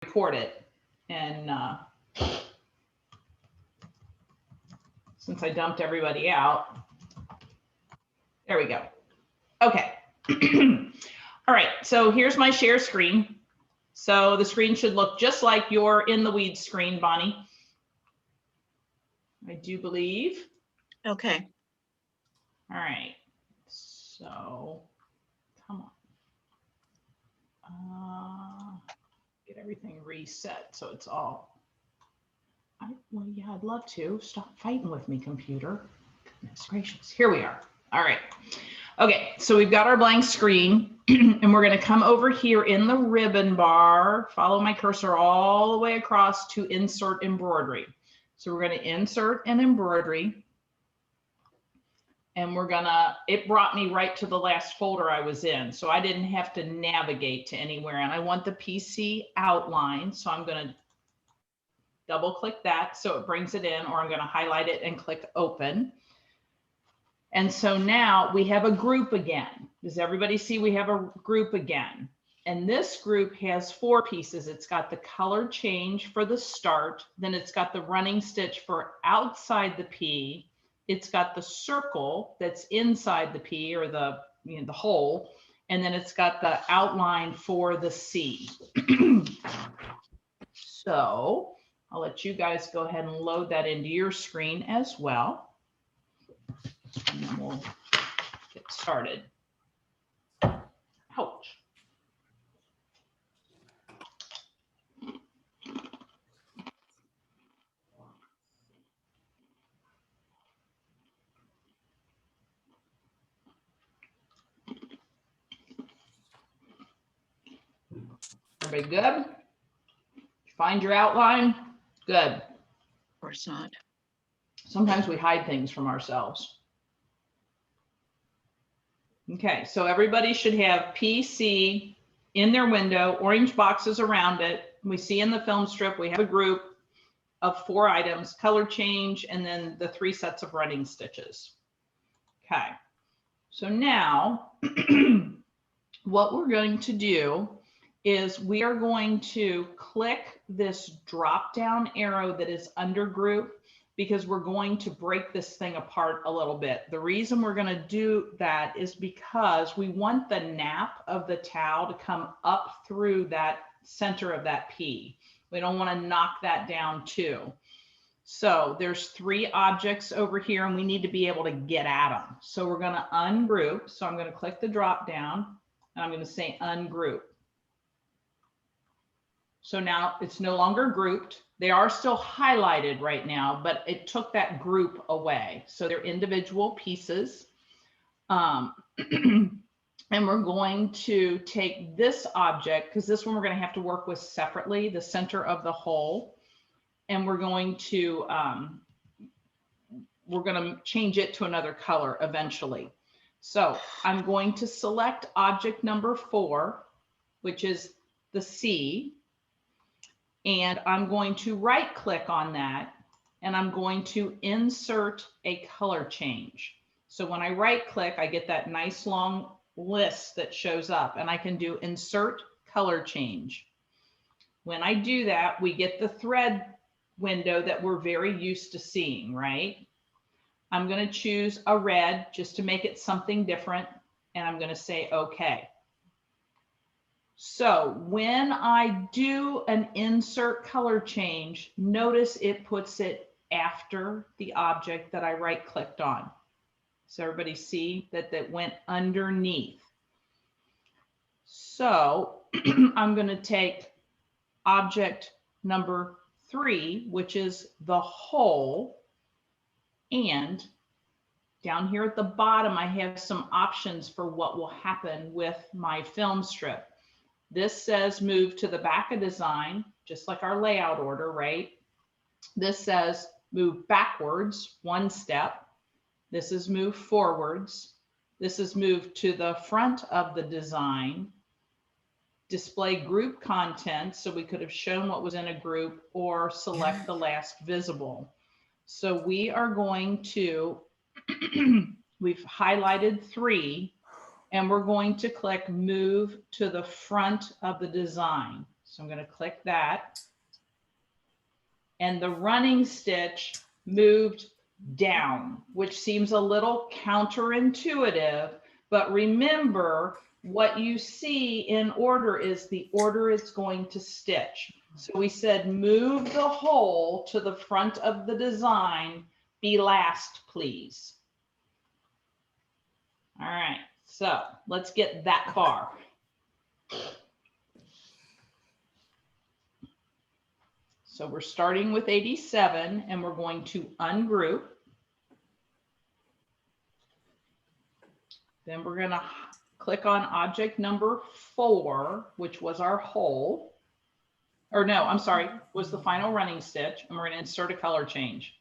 record it. And since I dumped everybody out, there we go. Okay. All right, so here's my share screen. So the screen should look just like your in the weeds screen, Bonnie. I do believe. Okay. All right, so come on. Get everything reset so it's all. Well, yeah, I'd love to. Stop fighting with me, computer. Goodness gracious. Here we are. All right. Okay, so we've got our blank screen and we're going to come over here in the ribbon bar, follow my cursor all the way across to insert embroidery. So we're going to insert an embroidery and it brought me right to the last folder I was in. So I didn't have to navigate to anywhere, and I want the PC outline. So I'm going to double click that so it brings it in, or I'm going to highlight it and click open. And so now we have a group again. Does everybody see we have a group again? And this group has 4 pieces. It's got the color change for the start, then it's got the running stitch for outside the P, it's got the circle that's inside the P, or the hole, and then it's got the outline for the C. So I'll let you guys go ahead and load that into your screen as well. And then we'll get started. Ouch. Everybody good? Find your outline? Good. Of course not. Sometimes we hide things from ourselves. Okay, so everybody should have PC in their window, orange boxes around it. We see in the film strip, we have a group of 4 items, color change, and then the 3 sets of running stitches. Okay, so now what we're going to do is we are going to click this drop down arrow that is under group, because we're going to break this thing apart a little bit. The reason we're going to do that is because we want the nap of the towel to come up through that center of that P. We don't want to knock that down too. So there's 3 objects over here and we need to be able to get at them. So we're going to ungroup. So I'm going to click the drop down and I'm going to say ungroup. So now it's no longer grouped. They are still highlighted right now, but it took that group away. So they're individual pieces. And we're going to take this object, because this one we're going to have to work with separately, the center of the hole. And we're going to change it to another color eventually. So I'm going to select object number 4, which is the C. And I'm going to right click on that and I'm going to insert a color change. So when I right click, I get that nice long list that shows up and I can do insert color change. When I do that, we get the thread window that we're very used to seeing, right? I'm going to choose a red just to make it something different. And I'm going to say, okay. So when I do an insert color change, notice it puts it after the object that I right clicked on. So everybody see that that went underneath. So I'm going to take object number 3, which is the hole, and down here at the bottom, I have some options for what will happen with my film strip. This says move to the back of design, just like our layout order, right? This says move backwards 1 step. This is move forwards. This is move to the front of the design. Display group content, so we could have shown what was in a group, or select the last visible. So we are going to, we've highlighted 3. And we're going to click move to the front of the design. So I'm going to click that. And the running stitch moved down, which seems a little counterintuitive, but remember what you see in order is the order it's going to stitch. So we said move the hole to the front of the design, be last, please. All right, so let's get that far. So we're starting with 87 and we're going to ungroup. Then we're going to click on object number 4, which was our hole. Or no, I'm sorry, was the final running stitch. And we're going to insert a color change.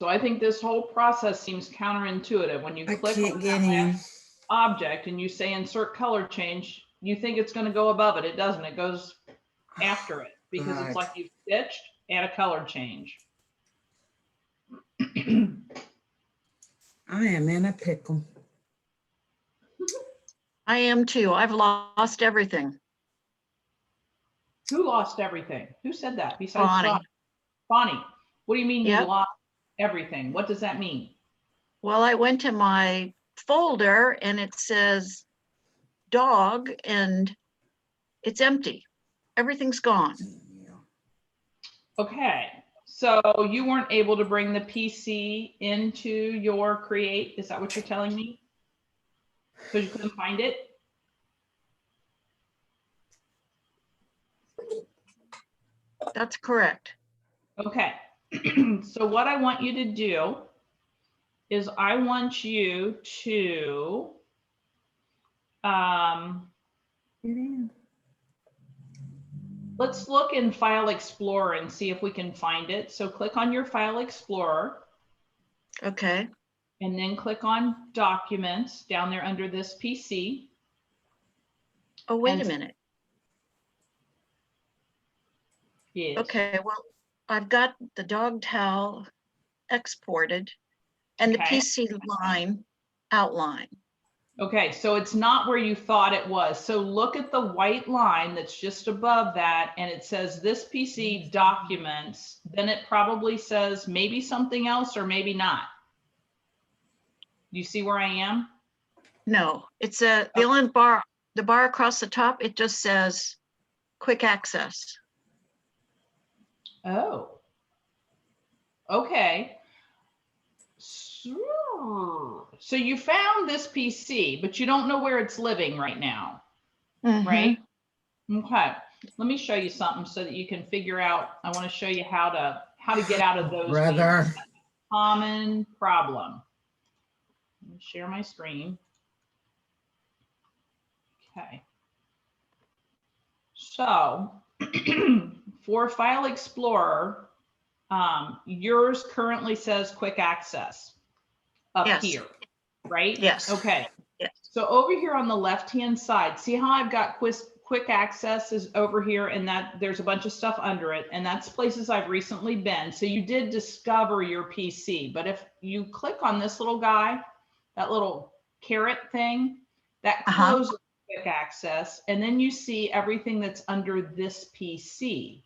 So I think this whole process seems counterintuitive. When you click on that object and you say insert color change, you think it's going to go above it. It doesn't. It goes after it because it's like you've stitched and a color change. I am in a pickle. I am too. I've lost everything. Who lost everything? Who said that besides Bonnie. Bonnie, what do you mean you Yep. lost everything? What does that mean? Well, I went to my folder and it says dog and it's empty. Everything's gone. Okay, so you weren't able to bring the PC into your Create. Is that what you're telling me? Because you couldn't find it? That's correct. Okay, so what I want you to do is I want you to let's look in File Explorer and see if we can find it. So click on your File Explorer Okay. and then click on Documents down there under this PC. Oh, wait a And- minute. Yes. Okay, well, I've got the dog towel exported and the Okay. PC line outline. Okay, so it's not where you thought it was. So look at the white line that's just above that and it says this PC documents, then it probably says maybe something else or maybe not. You see where I am? No, it's the only bar, the bar across the top, it just says quick access. Oh. Okay. So you found this PC, but you don't know where it's living right now, Mhm. right? Okay. Let me show you something so that you can figure out. I want to show you how to get out of those Brother. weeds. Common problem. Let me share my screen. Okay. So for File Explorer, yours currently says quick access up Yes. here, right? Yes. Okay. Yes. So over here on the left-hand side, see how I've got quick access is over here and that there's a bunch of stuff under it and that's places I've recently been. So you did discover your PC, but if you click on this little guy, that little caret thing, that closes quick access and then you see everything that's under this PC.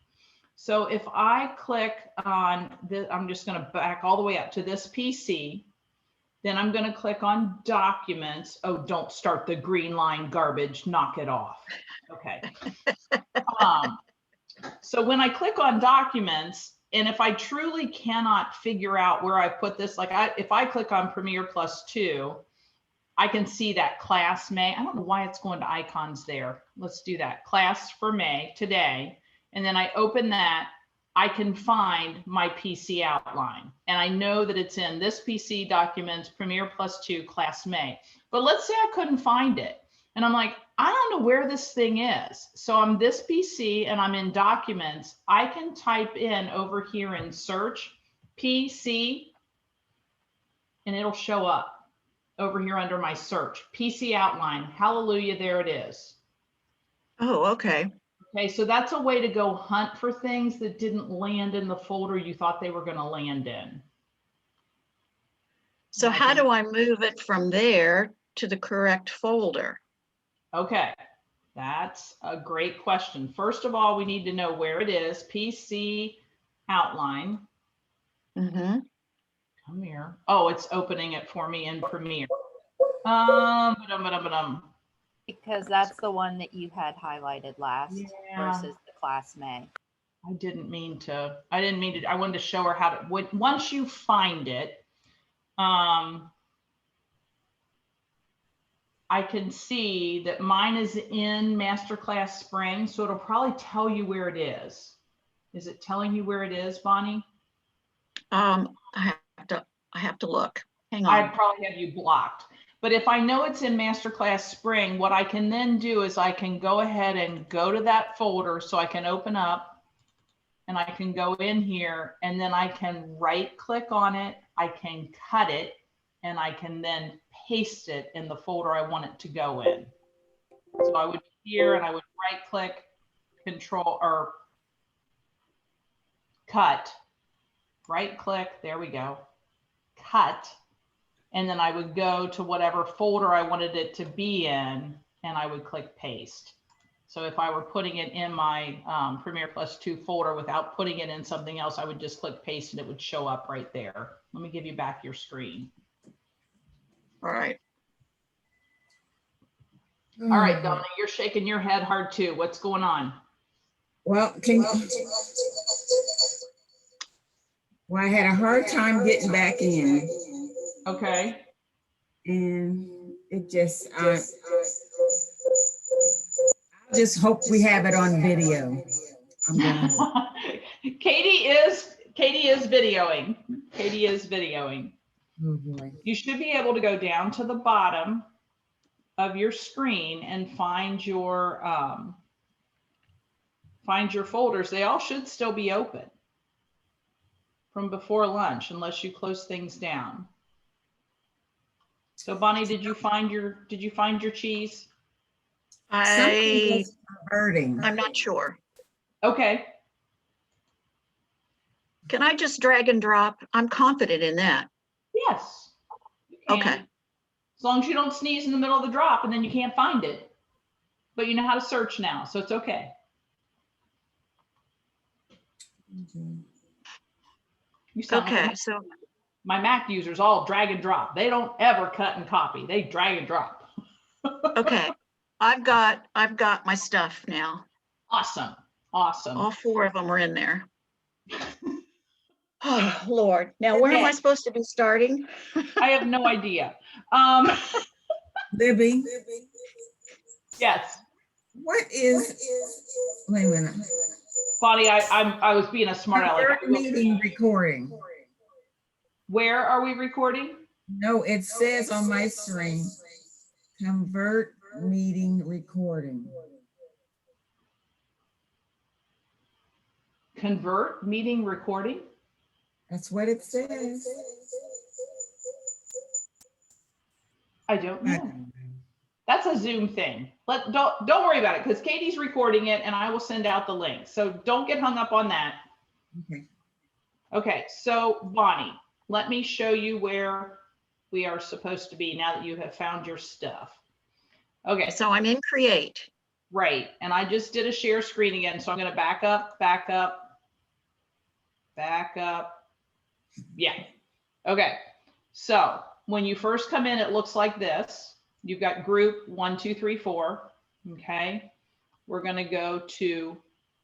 So if I click on the, I'm just going to back all the way up to this PC, then I'm going to click on documents. Oh, don't start the green line garbage, knock it off. Okay. So when I click on documents, and if I truly cannot figure out where I put this, like if I click on Premiere Plus 2, I can see that class May. I don't know why it's going to icons there. Let's do that. Class for May today. And then I open that, I can find my PC outline. And I know that it's in this PC documents, Premiere Plus 2, class May. But let's say I couldn't find it. And I'm like, I don't know where this thing is. So I'm this PC and I'm in documents. I can type in over here in search PC and it'll show up. over here under my search, PC outline. Hallelujah, there it is. Oh, okay. Okay, so that's a way to go hunt for things that didn't land in the folder you thought they were going to land in. So I how can- do I move it from there to the correct folder? Okay, that's a great question. First of all, we need to know where it is. PC outline. Mm-hmm. Come here. Oh, it's opening it for me in Premiere. Because that's the one that you had highlighted last Yeah. versus the Class May. I didn't mean to, I wanted to show her how to, once you find it, I can see that mine is in Masterclass Spring, so it'll probably tell you where it is. Is it telling you where it is, Bonnie? I have to look. Hang I'd on. probably have you blocked. But if I know it's in Masterclass Spring, what I can then do is I can go ahead and go to that folder, so I can open up and I can go in here and then I can right click on it. I can cut it and I can then paste it in the folder I want it to go in. So I would be here and I would right click, control or cut, right click, there we go, cut. And then I would go to whatever folder I wanted it to be in and I would click paste. So if I were putting it in my Premiere Plus 2 folder without putting it in something else, I would just click paste and it would show up right there. Let me give you back your screen. All right. All right, Donna, you're shaking your head hard too. What's going on? Well, well, I had a hard time getting back in, Okay. and it just, I just hope we have it on video. I'm gonna, Katie is videoing. Katie is videoing. oh boy. You should be able to go down to the bottom of your screen and find your folders. They all should still be open from before lunch, unless you close things down. So Bonnie, did you find your cheese? Something was hurting. I'm not sure. Okay. Can I just drag and drop? I'm confident in that. Yes. You can. Okay. As long as you don't sneeze in the middle of the drop and then you can't find it. But you know how to search now, so it's okay. You sound like Okay, so my Mac users all drag and drop. They don't ever cut and copy. They drag and drop. okay. I've got my stuff now. Awesome. Awesome. All 4 of them are in there. Oh, Lord. Now, where am I supposed to be starting? I have no idea. Libby, Yes. what is, wait a minute. Bonnie, I was being a smart aleck. Convert meeting recording. Where are we recording? No, it says on my screen, convert meeting recording. Convert meeting recording? That's what it says. I don't I know. don't know. That's a Zoom thing. Don't worry about it because Katie's recording it and I will send out the link. So don't get hung up on that. Okay. Okay, so Bonnie, let me show you where we are supposed to be now that you have found your stuff. Okay, So I'm in Create. right. And I just did a share screen again. So I'm going to back up, back up, back up. Yeah. Okay. So when you first come in, it looks like this. You've got group 1, 2, 3, 4. Okay. We're going to go to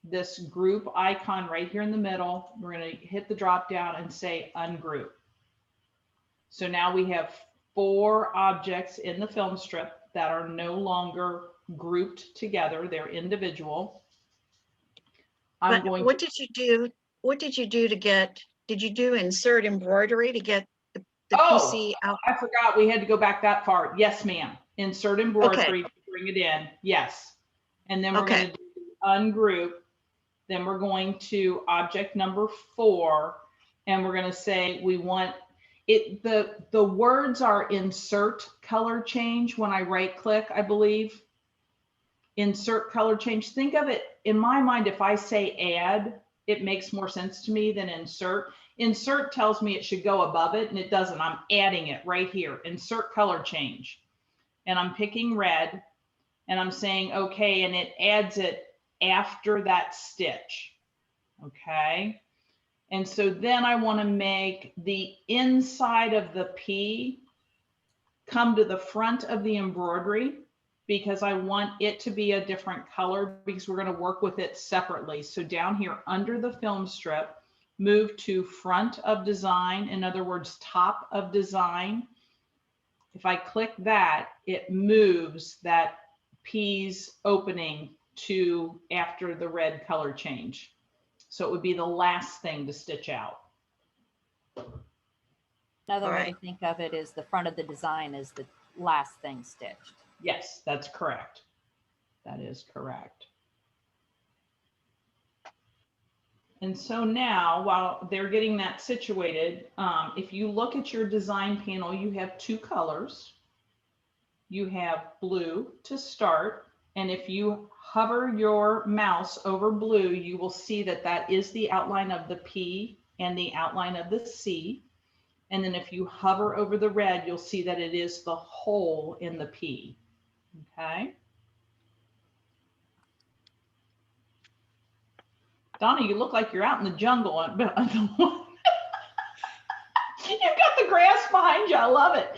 this group icon right here in the middle. We're going to hit the drop down and say ungroup. So now we have 4 objects in the film strip that are no longer grouped together. They're individual. I'm But going what to, did you do? What did you do to get, did you do insert embroidery to get the Oh. PC out? I forgot we had to go back that far. Yes, ma'am. Insert embroidery to bring it in. Yes. And then we're Okay. going to do ungroup. Then we're going to object number 4. And we're going to say we want, the words are insert color change when I right click, I believe. Insert color change. Think of it, in my mind, if I say add, it makes more sense to me than insert. Insert tells me it should go above it, and it doesn't. I'm adding it right here. Insert color change. And I'm picking red, and I'm saying okay, and it adds it after that stitch. Okay. And so then I want to make the inside of the P come to the front of the embroidery, because I want it to be a different color, because we're going to work with it separately. So down here under the film strip, move to front of design, in other words, top of design. If I click that, it moves that P's opening to after the red color change. So it would be the last thing to stitch out. Another way to Alright. think of it is the front of the design is the last thing stitched. Yes, that's correct. That is correct. And so now, while they're getting that situated, if you look at your design panel, you have two colors. You have blue to start. And if you hover your mouse over blue, you will see that that is the outline of the P and the outline of the C. And then if you hover over the red, you'll see that it is the hole in the P. Okay. Donna, you look like you're out in the jungle. You've got the grass behind you. I love it.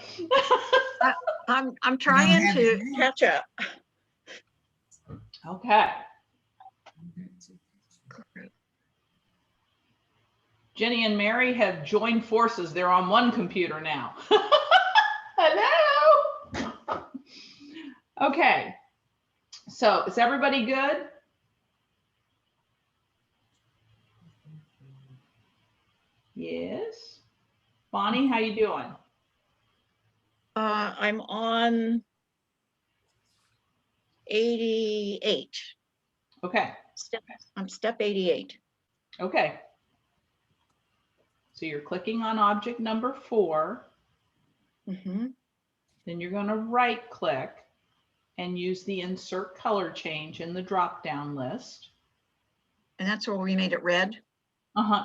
I'm trying have to it. catch up. Okay. Jenny and Mary have joined forces. They're on one computer now. Hello. Okay. So is everybody good? Yes. Bonnie, how you doing? I'm on 88. Okay. I'm step 88. Okay. So you're clicking on object number 4. Mm-hmm. Then you're going to right click and use the insert color change in the drop down list. And that's where we made it red.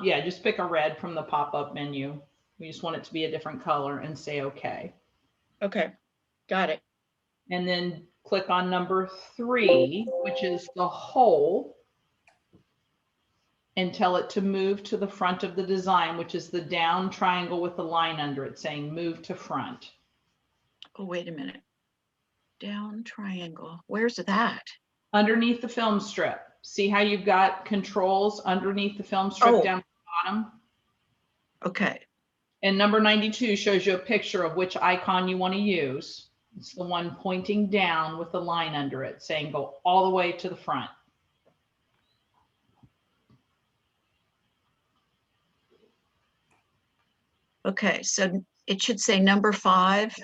Yeah, just pick a red from the pop-up menu. We just want it to be a different color and say okay. Okay, got it. And then click on number 3, which is the hole, and tell it to move to the front of the design, which is the down triangle with the line under it saying move to front. Oh, wait a minute. Down triangle. Where's that? Underneath the film strip. See how you've got controls underneath the film strip Oh. down at the bottom? Okay. And number 92 shows you a picture of which icon you want to use. It's the one pointing down with the line under it saying go all the way to the front. Okay, so it should say number 5.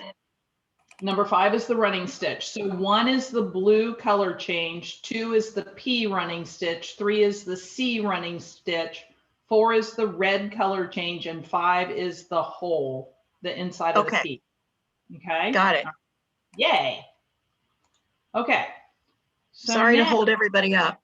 Number 5 is the running stitch. So 1 is the blue color change, 2 is the P running stitch, 3 is the C running stitch, 4 is the red color change, and 5 is the hole, the inside of the Okay. P. Okay. Got it. Yay. Okay. So Sorry to now- hold everybody up.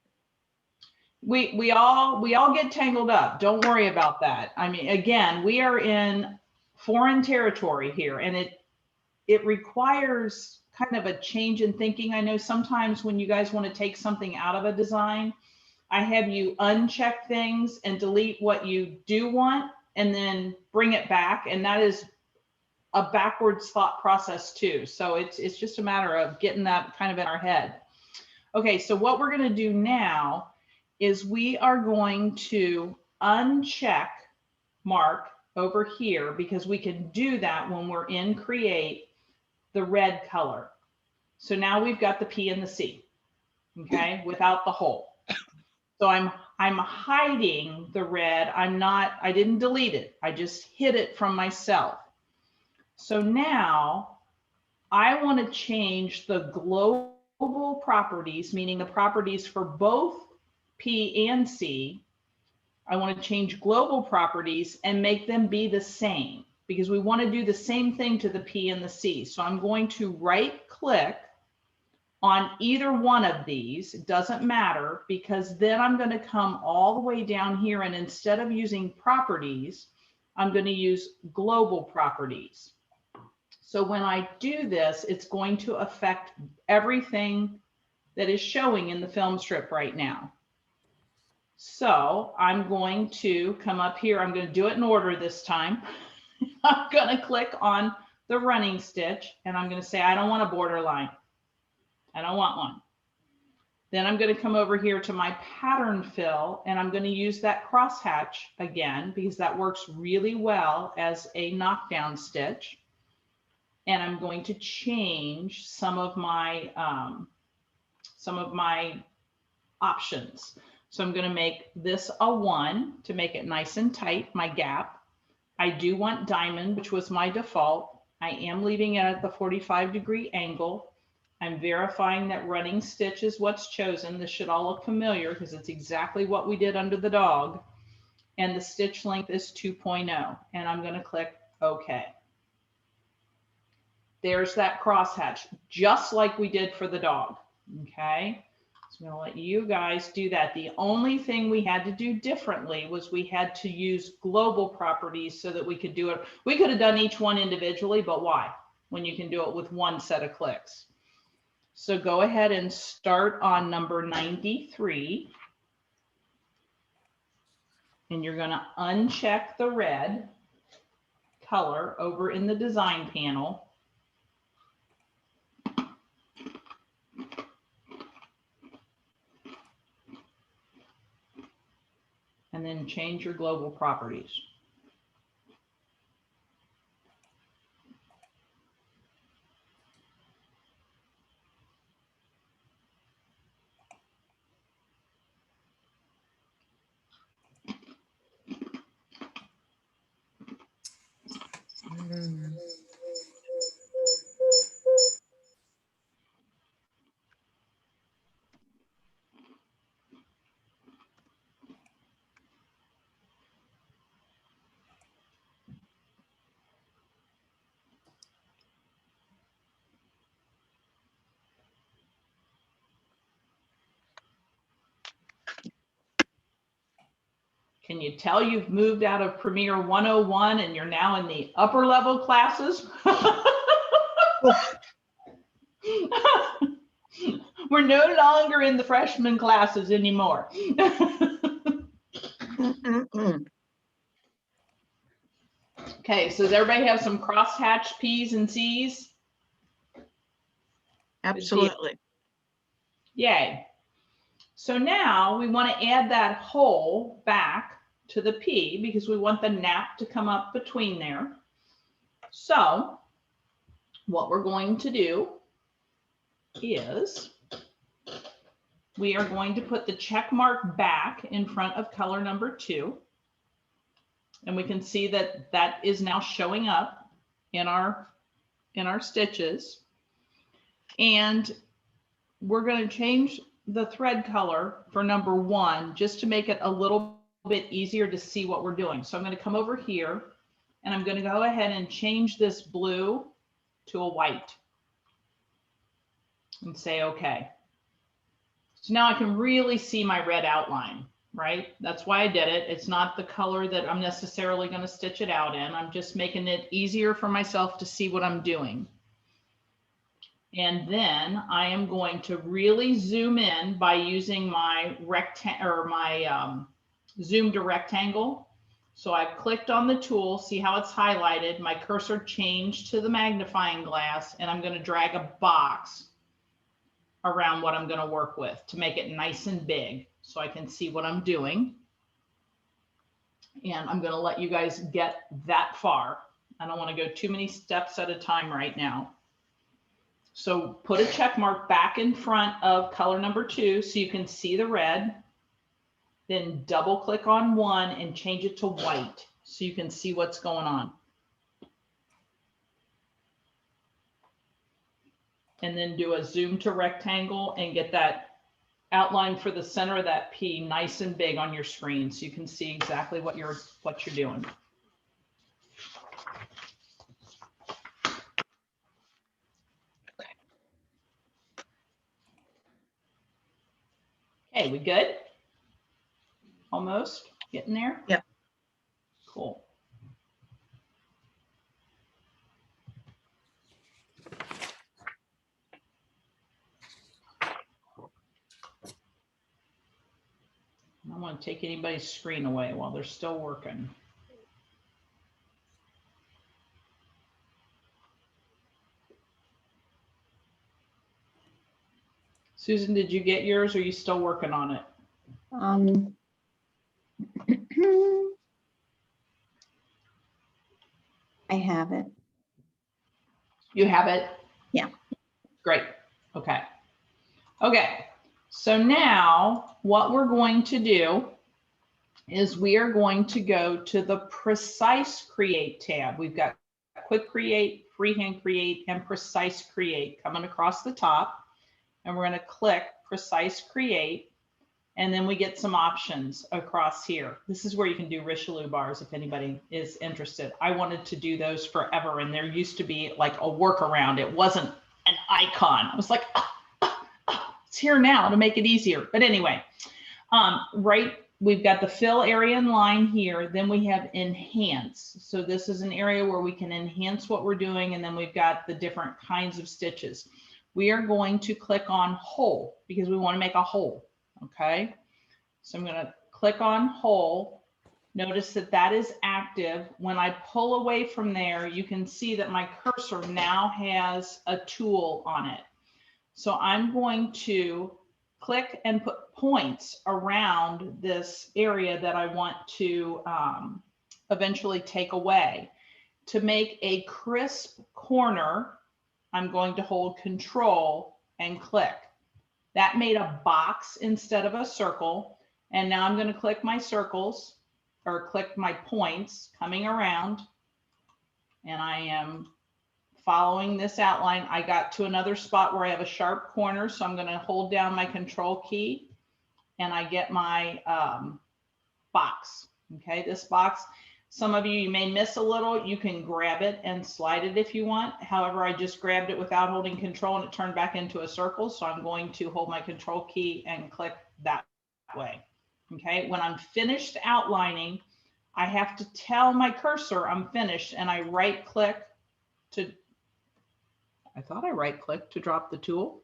we all get tangled up. Don't worry about that. I mean, again, we are in foreign territory here, and it requires kind of a change in thinking. I know sometimes when you guys want to take something out of a design, I have you uncheck things and delete what you do want and then bring it back. And that is a backwards thought process too. So it's just a matter of getting that kind of in our head. Okay, so what we're going to do now is we are going to uncheck mark over here, because we can do that when we're in create the red color. So now we've got the P and the C, okay, without the hole. So I'm hiding the red. I didn't delete it. I just hid it from myself. So now I want to change the global properties, meaning the properties for both P and C. I want to change global properties and make them be the same, because we want to do the same thing to the P and the C. So I'm going to right click on either one of these. It doesn't matter, because then I'm going to come all the way down here, and instead of using properties, I'm going to use global properties. So when I do this, it's going to affect everything that is showing in the film strip right now. So I'm going to come up here. I'm going to do it in order this time. I'm going to click on the running stitch, and I'm going to say, I don't want a border line. I don't want one. Then I'm going to come over here to my pattern fill, and I'm going to use that crosshatch again, because that works really well as a knockdown stitch. And I'm going to change some of my options. So I'm going to make this a 1 to make it nice and tight, my gap. I do want diamond, which was my default. I am leaving it at the 45-degree angle. I'm verifying that running stitch is what's chosen. This should all look familiar because it's exactly what we did under the dog. And the stitch length is 2.0. And I'm going to click OK. There's that crosshatch, just like we did for the dog. Okay. So I'm going to let you guys do that. The only thing we had to do differently was we had to use global properties so that we could do it. We could have done each one individually, but why? When you can do it with one set of clicks. So go ahead and start on number 93. And you're going to uncheck the red color over in the design panel. And then change your global properties. Can you tell you've moved out of Premiere 101 and you're now in the upper level classes? We're no longer in the freshman classes anymore. Okay, so does everybody have some crosshatch P's and C's? Absolutely. Yay. So now we want to add that hole back to the P because we want the nap to come up between there. So what we're going to do is we are going to put the check mark back in front of color number 2. And we can see that that is now showing up in our stitches. And we're going to change the thread color for number 1 just to make it a little bit easier to see what we're doing. So I'm going to come over here and I'm going to go ahead and change this blue to a white and say okay. So now I can really see my red outline, right? That's why I did it. It's not the color that I'm necessarily going to stitch it out in. I'm just making it easier for myself to see what I'm doing. And then I am going to really zoom in by using my zoom to rectangle. So I've clicked on the tool, see how it's highlighted. My cursor changed to the magnifying glass, and I'm going to drag a box around what I'm going to work with to make it nice and big so I can see what I'm doing. And I'm going to let you guys get that far. I don't want to go too many steps at a time right now. So put a check mark back in front of color number 2 so you can see the red. Then double click on 1 and change it to white so you can see what's going on. And then do a zoom to rectangle and get that outline for the center of that P nice and big on your screen so you can see exactly what you're doing. Okay, we good? Almost getting there? Yep. Cool. I don't want to take anybody's screen away while they're still working. Susan, did you get yours or are you still working on it? I have it. You have it? Yeah. Great. Okay. Okay. So now what we're going to do is we are going to go to the Precise Create tab. We've got Quick Create, Freehand Create, and Precise Create coming across the top. And we're going to click Precise Create. And then we get some options across here. This is where you can do Richelieu bars if anybody is interested. I wanted to do those forever, and there used to be like a workaround. It wasn't an icon. I was like, it's here now to make it easier. But anyway, we've got the fill area and line here. Then we have enhance. So this is an area where we can enhance what we're doing. And then we've got the different kinds of stitches. We are going to click on hole because we want to make a hole. Okay, so I'm going to click on hole. Notice that that is active. When I pull away from there, you can see that my cursor now has a tool on it. So I'm going to click and put points around this area that I want to eventually take away. To make a crisp corner, I'm going to hold Control and click. That made a box instead of a circle. And now I'm going to click my circles or click my points coming around. And I am following this outline. I got to another spot where I have a sharp corner. So I'm going to hold down my Control key and I get my box. Okay, this box. Some of you may miss a little. You can grab it and slide it if you want. However, I just grabbed it without holding Control and it turned back into a circle. So I'm going to hold my Control key and click that way. Okay, when I'm finished outlining, I have to tell my cursor I'm finished and I right click to, I thought I right clicked to drop the tool.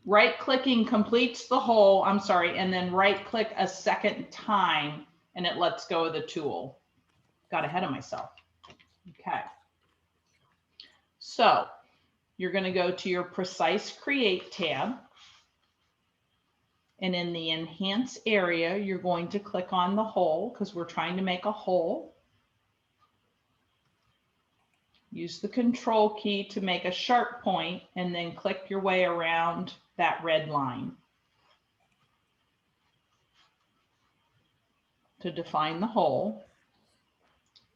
Right clicking completes the whole, I'm sorry, and then right click a second time and it lets go of the tool. Got ahead of myself. Okay. So you're going to go to your Precise Create tab. And in the Enhance area, you're going to click on the hole because we're trying to make a hole. Use the Control key to make a sharp point and then click your way around that red line to define the hole.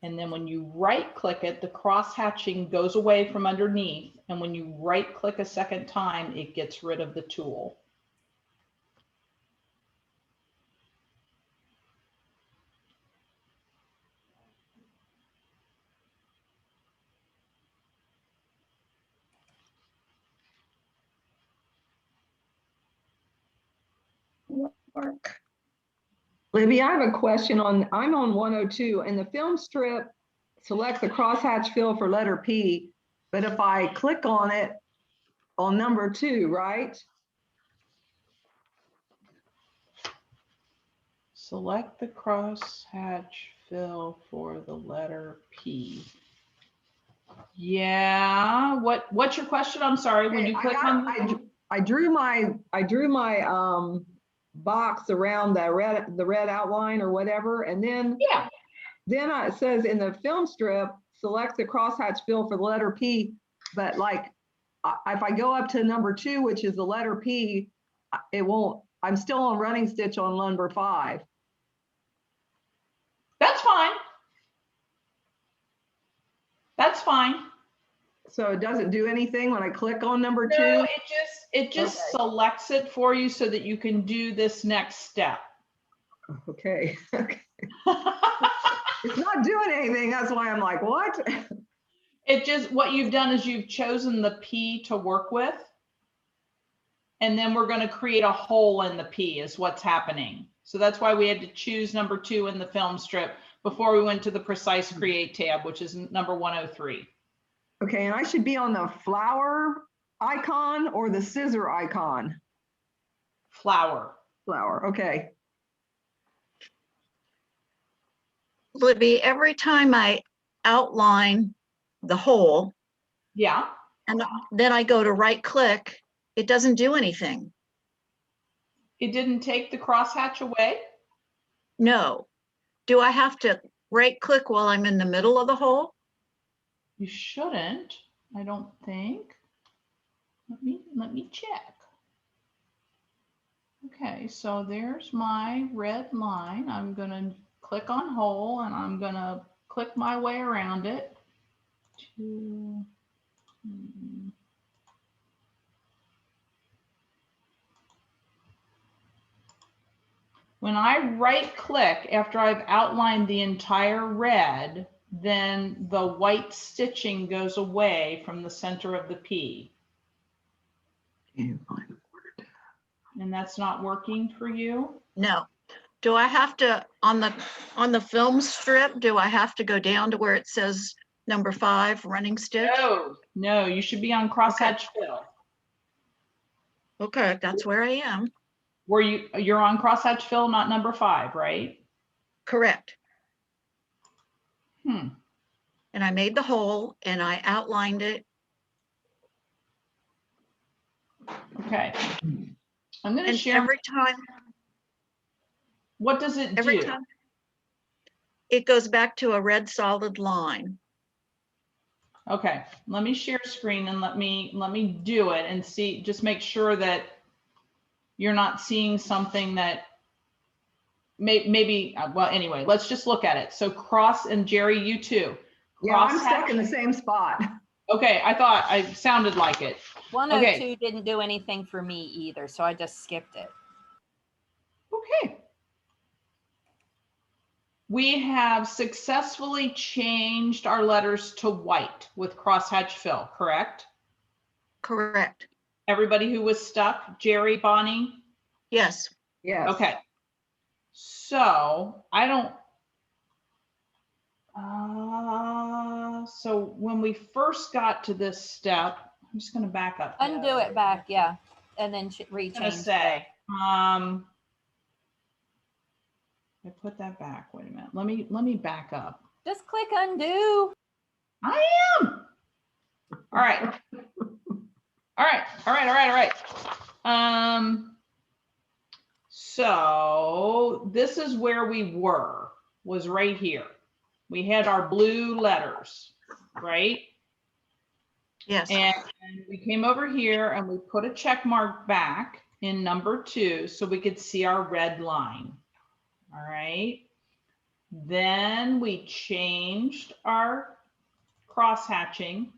And then when you right click it, the cross hatching goes away from underneath. And when you right click a second time, it gets rid of the tool. Work. Libby, I have a question on, I'm on 102 and the film strip selects the crosshatch fill for letter P, but if I click on it on number 2, right? Select the crosshatch fill for the letter P. Yeah, what's your question? I'm sorry. When you click on I drew my box around the red outline or whatever, and then it says in the film strip, select the crosshatch fill for the letter P, but like if I go up to number 2, which is the letter P, it won't. I'm still on running stitch on number 5. That's fine. That's fine. So it doesn't do anything when I click on number 2? No, it just Okay. selects it for you so that you can do this next step. Okay. It's not doing anything. That's why I'm like, what? It just, what you've done is you've chosen the P to work with. And then we're going to create a hole in the P is what's happening. So that's why we had to choose number 2 in the film strip before we went to the Precise Create tab, which is number 103. Okay, and I should be on the flower icon or the scissor icon? Flower. Flower, okay. Libby, every time I outline the hole Yeah. and then I go to right click, it doesn't do anything. It didn't take the crosshatch away? No. Do I have to right click while I'm in the middle of the hole? You shouldn't, I don't think. Let me check. Okay, so there's my red line. I'm gonna click on hole and I'm gonna click my way around it. When I right click after I've outlined the entire red, then the white stitching goes away from the center of the P. And that's not working for you? No. Do I have to, on the film strip, do I have to go down to where it says number 5 running stitch? No, you should be on crosshatch fill. Okay, that's where I am. You're on crosshatch fill, not number 5, right? Correct. Hmm. And I made the hole and I outlined it. Okay. I'm going to And share. every time, What does it every do? time, it goes back to a red solid line. Okay, let me share screen and let me do it and see, just make sure that you're not seeing something that maybe, well, anyway, let's just look at it. So cross, and Jerry, you too. Yeah, I'm stuck in the same spot. Okay, I thought I sounded like it. 102 didn't do anything for me either, so I just skipped it. Okay. We have successfully changed our letters to white with crosshatch fill, correct? Correct. Everybody who was stuck, Jerry, Bonnie? Yes. Yes. Okay. So I don't, so when we first got to this step, I'm just going to back up. Undo it back, yeah, and then I'm rechange. going to say, I put that back. Wait a minute. Let me back up. Just click undo. I am. All right. All right. So this is where we was right here. We had our blue letters, right? Yes. And we came over here and we put a check mark back in number 2 so we could see our red line. All right. Then we changed our cross hatching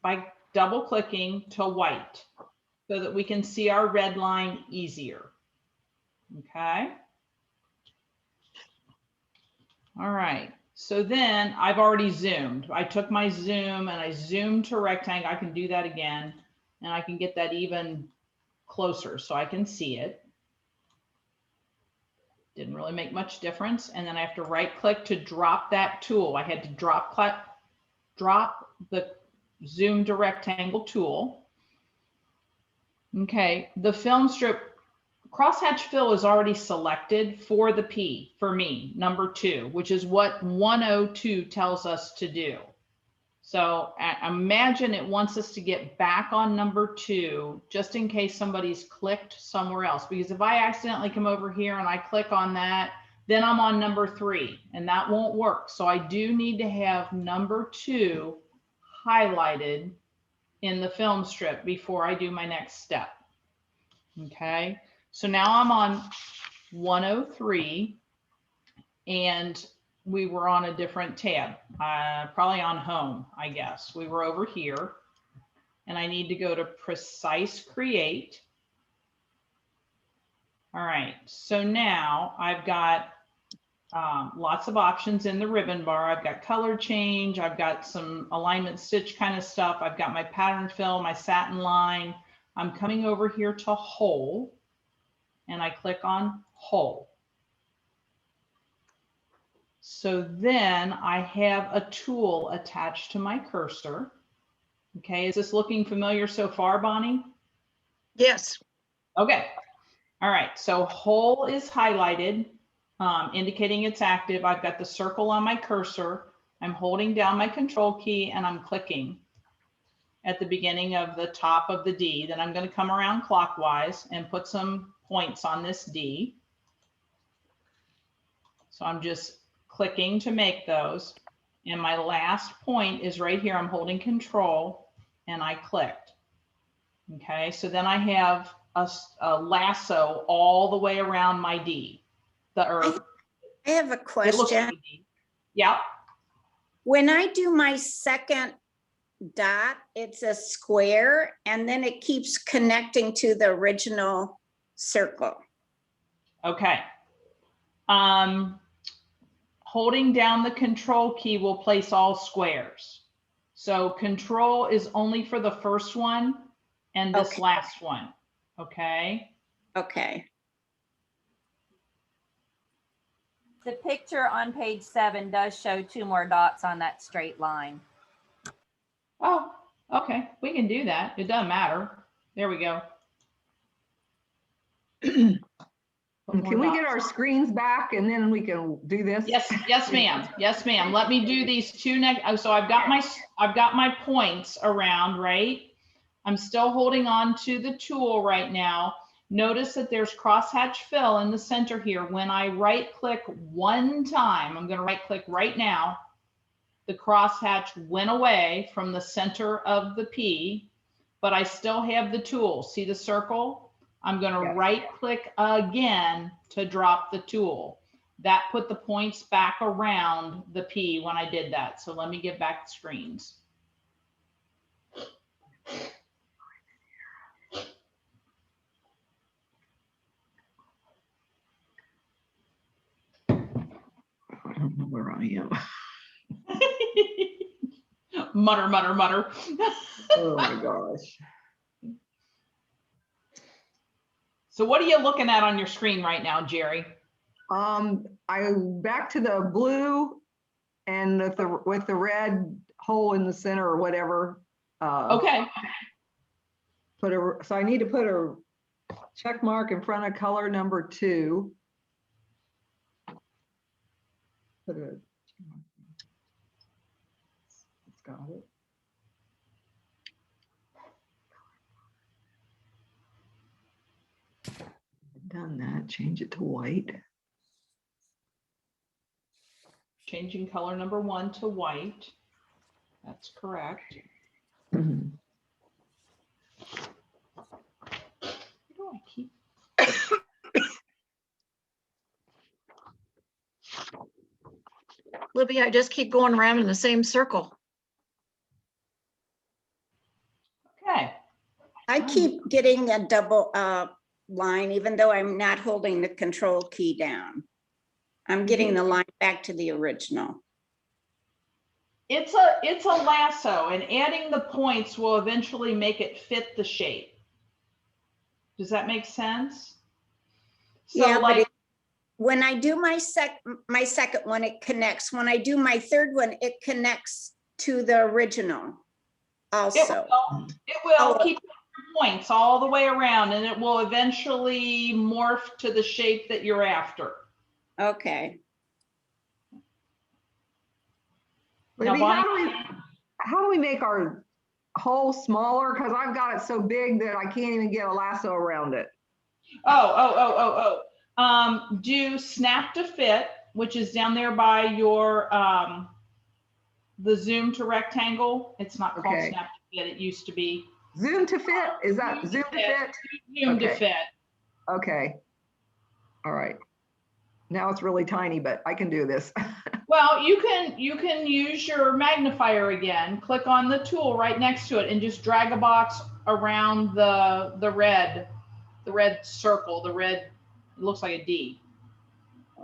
by double clicking to white so that we can see our red line easier. Okay. All right. So then I've already zoomed. I took my zoom and I zoomed to rectangle. I can do that again and I can get that even closer so I can see it. Didn't really make much difference. And then I have to right click to drop that tool. I had to drop the zoom to rectangle tool. Okay, the film strip crosshatch fill is already selected for the P, for me, number 2, which is what 102 tells us to do. So imagine it wants us to get back on number 2, just in case somebody's clicked somewhere else. Because if I accidentally come over here and I click on that, then I'm on number 3 and that won't work. So I do need to have number 2 highlighted in the film strip before I do my next step. Okay, so now I'm on 103 and we were on a different tab, probably on home, I guess. We were over here and I need to go to Precise Create. All right, so now I've got lots of options in the ribbon bar. I've got color change. I've got some alignment stitch kind of stuff. I've got my pattern fill, my satin line. I'm coming over here to whole, and I click on whole. So then I have a tool attached to my cursor. Okay, is this looking familiar so far, Bonnie? Yes. Okay. All right, so whole is highlighted, indicating it's active. I've got the circle on my cursor. I'm holding down my control key and I'm clicking at the beginning of the top of the D. Then I'm going to come around clockwise and put some points on this D. So I'm just clicking to make those. And my last point is right here. I'm holding control and I clicked. Okay, so then I have a lasso all the way around my D. I have a It looks like question. a D. Yeah. When I do my second dot, it's a square and then it keeps connecting to the original circle. Okay. Holding down the control key will place all squares. So control is only for the first one and this Okay. last one. Okay. Okay. The picture on page 7 does show 2 more dots on that straight line. Oh, okay. We can do that. It doesn't matter. There we go. Put more Can we get dots. our screens back and then we can do this? Yes, yes, ma'am. Yes, ma'am. Let me do these two next. Oh, so I've got my points around, right? I'm still holding on to the tool right now. Notice that there's crosshatch fill in the center here. When I right click one time, I'm going to right click right now. The crosshatch went away from the center of the P, but I still have the tool. See the circle? I'm going to Yes. right click again to drop the tool. That put the points back around the P when I did that. So let me get back the screens. I don't know where I am. Mutter, mutter, mutter. Oh my gosh. So what are you looking at on your screen right now, Jerry? I back to the blue and with the red hole in the center or whatever. Okay. So I need to put a check mark in front of color number 2. Put a, it's got it. Done that, change it to white. Changing color number 1 to white. That's correct. Mhm. Where do I keep? Libby, I just keep going around in the same circle. Okay. I keep getting a double line, even though I'm not holding the control key down. I'm getting the line back to the original. It's a lasso, and adding the points will eventually make it fit the shape. Does that make sense? So Yeah, but like, when I do my second one, it connects. When I do my third one, it connects to the original also. it will Oh. keep your points all the way around, and it will eventually morph to the shape that you're after. Okay. Now, Libby, Bonnie- how do we make our hole smaller? Because I've got it so big that I can't even get a lasso around it. Do snap to fit, which is down there by your the zoom to rectangle. It's not called Okay. snap to fit. It used to be Zoom to fit? Is that zoom to fit? zoom to Okay. fit. Okay. All right. Now it's really tiny, but I can do this. Well, you can use your magnifier again. Click on the tool right next to it and just drag a box around the red circle, it looks like a D.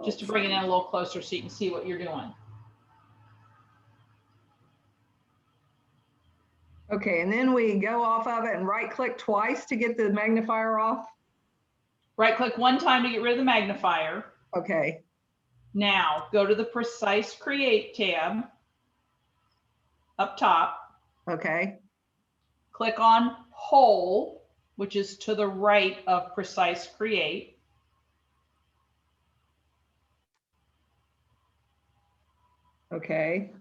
Just to bring it in a little closer so you can see what you're doing. Okay, and then we go off of it and right click twice to get the magnifier off. Right click one time to get rid of the magnifier. Okay, Now go to the Precise Create tab up top. okay, Click on Whole, which is to the right of Precise Create. okay.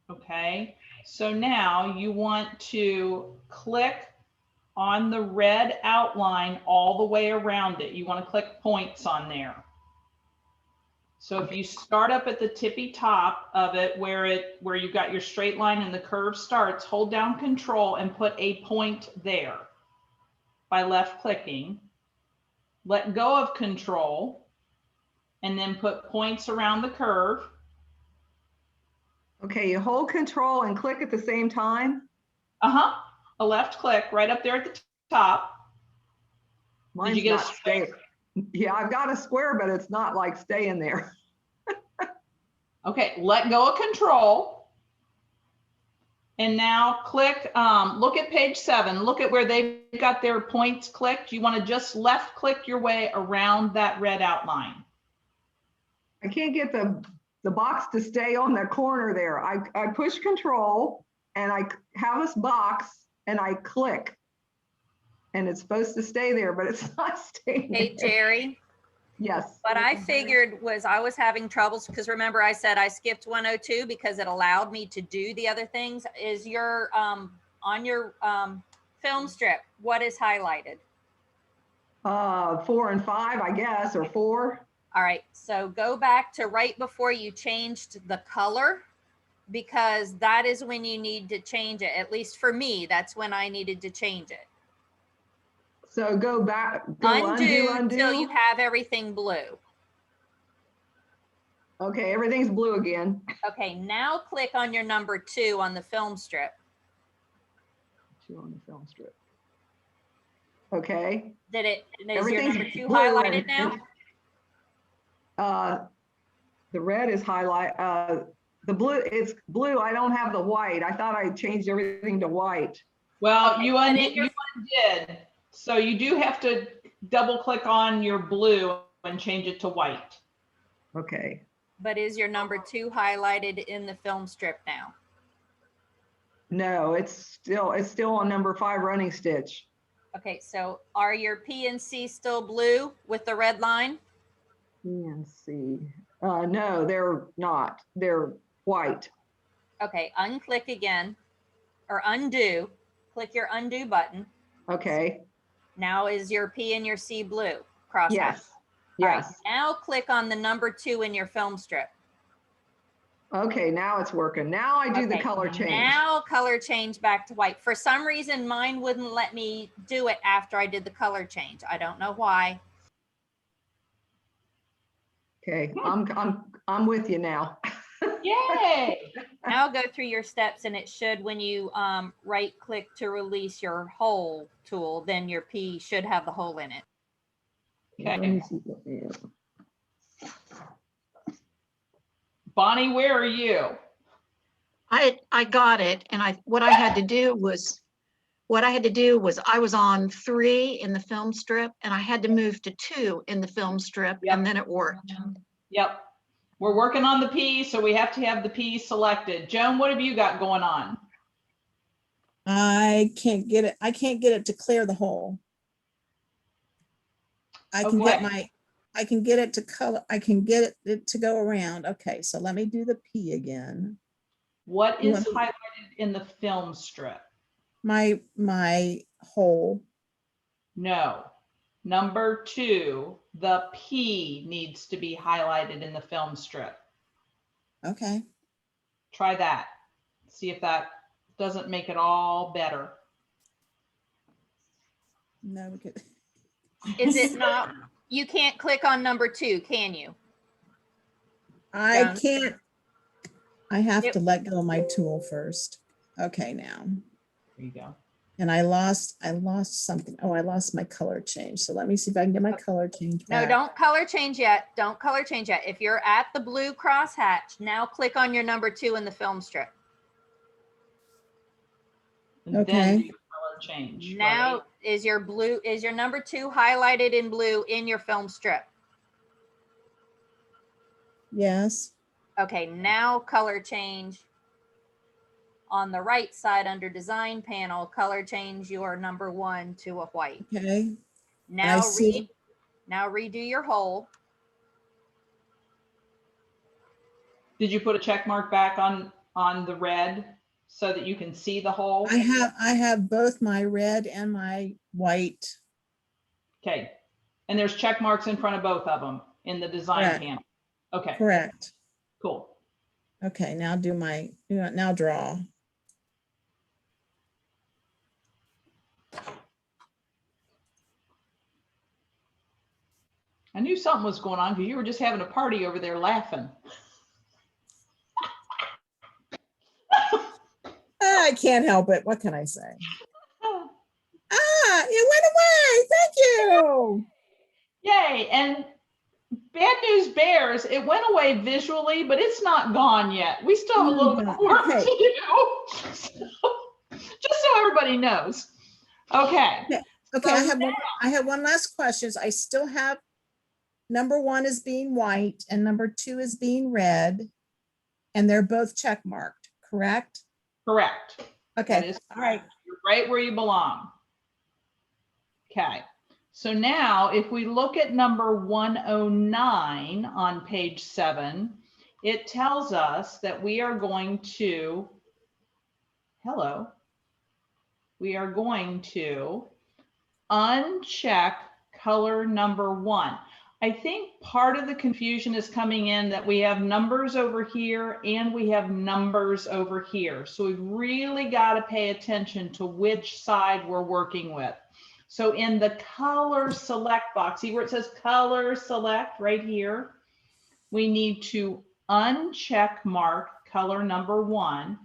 Okay, so now you want to click on the red outline all the way around it. You want to click points on there. So if you start up at the tippy top of it where you've got your straight line and the curve starts, hold down Control and put a point there by left clicking. Let go of Control and then put points around the curve. Okay, you hold Control and click at the same time. A left click right up there at the top. Mine's you get a not staying. Yeah, I've got a square, but it's not like staying there. Okay, let go of Control. And now click, look at page 7. Look at where they've got their points clicked. You want to just left click your way around that red outline. I can't get the box to stay on the corner there. I push Control and I have this box and I click. And it's supposed to stay there, but it's not staying Hey, there. Jerry, Yes. what I figured was I was having troubles because remember I said I skipped 102 because it allowed me to do the other things. Is your, on your film strip, what is highlighted? 4 and 5, I guess, or 4. All right, so go back to right before you changed the color because that is when you need to change it. At least for me, that's when I needed to change it. So go back, go undo. Till you have everything blue. Okay, everything's blue again. Okay, now click on your number 2 on the film strip. 2 on the film strip. Okay. Is your Everything's number 2 blue highlighted and- now? The red is the blue, it's blue. I don't have the white. I thought I changed everything to white. Well, Okay, you but in undid. your- You undid. So you do have to double click on your blue and change it to white. Okay. But is your number 2 highlighted in the film strip now? No, it's still on number 5 running stitch. Okay, so are your P and C still blue with the red line? B and C. No, they're not. They're white. Okay, unclick again or undo. Click your undo button. Okay. Now is your P and your C blue? Crosshatch. Yes. All right, Yes. now click on the number 2 in your film strip. Okay, now it's working. Now I do the Okay, color change. Now color change back to white. For some reason, mine wouldn't let me do it after I did the color change. I don't know why. Okay, I'm with you now. Yay! Now go through your steps and it should, when you right click to release your hole tool, then your P should have the hole in it. Let me Okay. see. Bonnie, where are you? I got it, and what I had to do was I was on 3 in the film strip, and I had to move to 2 in the film strip, Yep. and then it worked. Yep. We're working on the P, so we have to have the P selected. Joan, what have you got going on? I can't get it to clear the hole. I can get Okay. I can get it to color, I can get it to go around. Okay, so let me do the P again. What You is want me- highlighted in the film strip? My hole. No. Number 2, the P needs to be highlighted in the film strip. Okay, Try that. See if that doesn't make it all better. no, we could, Is it not? You can't click on number 2, can you? I Done. can't. I have Yep. to let go of my tool first. Okay, now. There you go. And I lost something. Oh, I lost my color change. So let me see if I can get my color change No, back. don't color change yet. Don't color change yet. If you're at the blue crosshatch, now click on your number 2 in the film strip. And Okay. then do your color change. Now, Ready? is your number 2 highlighted in blue in your film strip? Yes. Okay, now color change on the right side under design panel, color change your number 1 to a white. Okay. Now see- now redo your whole. Did you put a check mark back on the red so that you can see the hole? I have both my red and my white. Okay. And there's check marks in front of both of them in the design Correct. panel. Okay, Correct. cool. Okay, now now draw. I knew something was going on because you were just having a party over there laughing. I can't help it. What can I say? It went away. Thank you. Yay. And bad news bears, it went away visually, but it's not gone yet. We still have a little bit of work Okay. to do. Just so everybody knows. Okay. Okay, So I have one last question. I still have number 1 is being white and number 2 is being red. And they're both check marked, correct? correct. That Okay, is all right. You're right where you belong. Okay. So now if we look at number 109 on page 7, it tells us that we are going to, we are going to uncheck color number 1. I think part of the confusion is coming in that we have numbers over here and we have numbers over here. So we've really got to pay attention to which side we're working with. So in the color select box, see where it says color select right here, we need to uncheck mark color number 1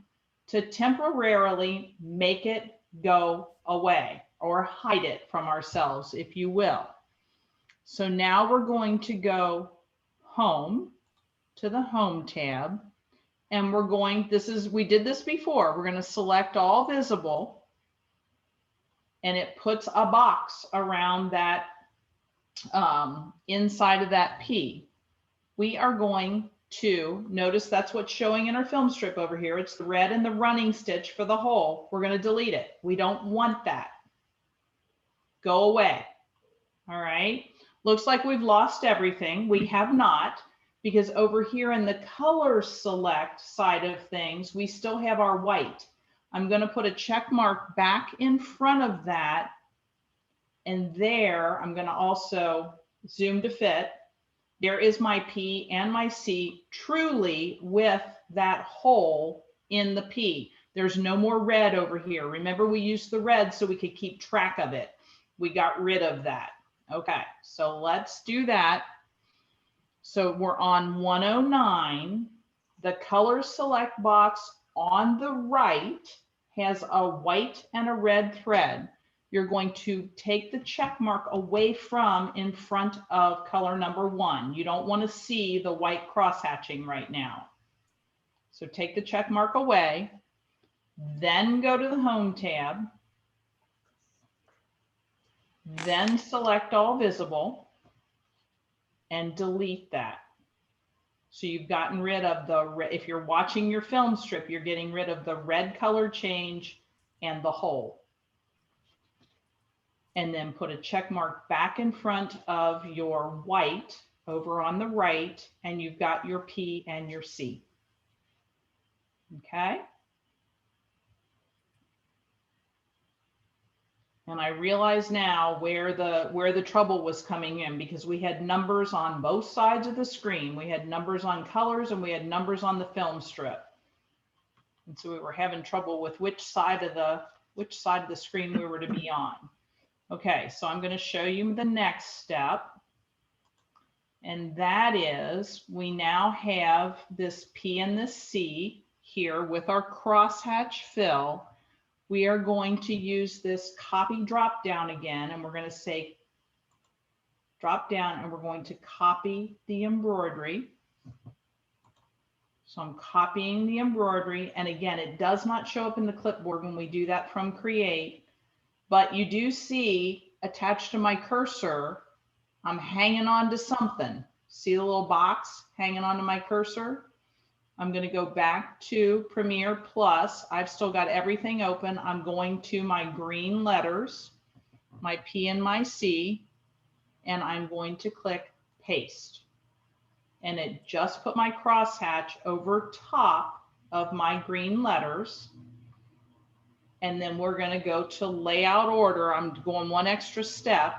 to temporarily make it go away or hide it from ourselves, if you will. So now we're going to go home to the home tab and we're going, we did this before. We're going to select all visible and it puts a box around that inside of that P. We are going to notice that's what's showing in our film strip over here. It's the red and the running stitch for the hole. We're going to delete it. We don't want that. Go away. All right. Looks like we've lost everything. We have not, because over here in the color select side of things, we still have our white. I'm going to put a check mark back in front of that. And there, I'm going to also zoom to fit. There is my P and my C truly with that hole in the P. There's no more red over here. Remember, we used the red so we could keep track of it. We got rid of that. Okay, so let's do that. So we're on 109. The color select box on the right has a white and a red thread. You're going to take the check mark away from in front of color number 1. You don't want to see the white cross hatching right now. So take the check mark away, then go to the home tab, then select all visible and delete that. So you've gotten rid of if you're watching your film strip, you're getting rid of the red color change and the hole. And then put a check mark back in front of your white over on the right, and you've got your P and your C. Okay. And I realize now where the trouble was coming in, because we had numbers on both sides of the screen. We had numbers on colors and we had numbers on the film strip. And so we were having trouble with which side of the screen we were to be on. Okay, so I'm going to show you the next step. And that is, we now have this P and this C here with our crosshatch fill. We are going to use this copy drop down again, and we're going to say drop down, and we're going to copy the embroidery. So I'm copying the embroidery. And again, it does not show up in the clipboard when we do that from Create, but you do see attached to my cursor, I'm hanging on to something. See the little box hanging on to my cursor? I'm going to go back to Premiere Plus. I've still got everything open. I'm going to my green letters, my P and my C, and I'm going to click paste. And it just put my crosshatch over top of my green letters. And then we're going to go to layout order. I'm going one extra step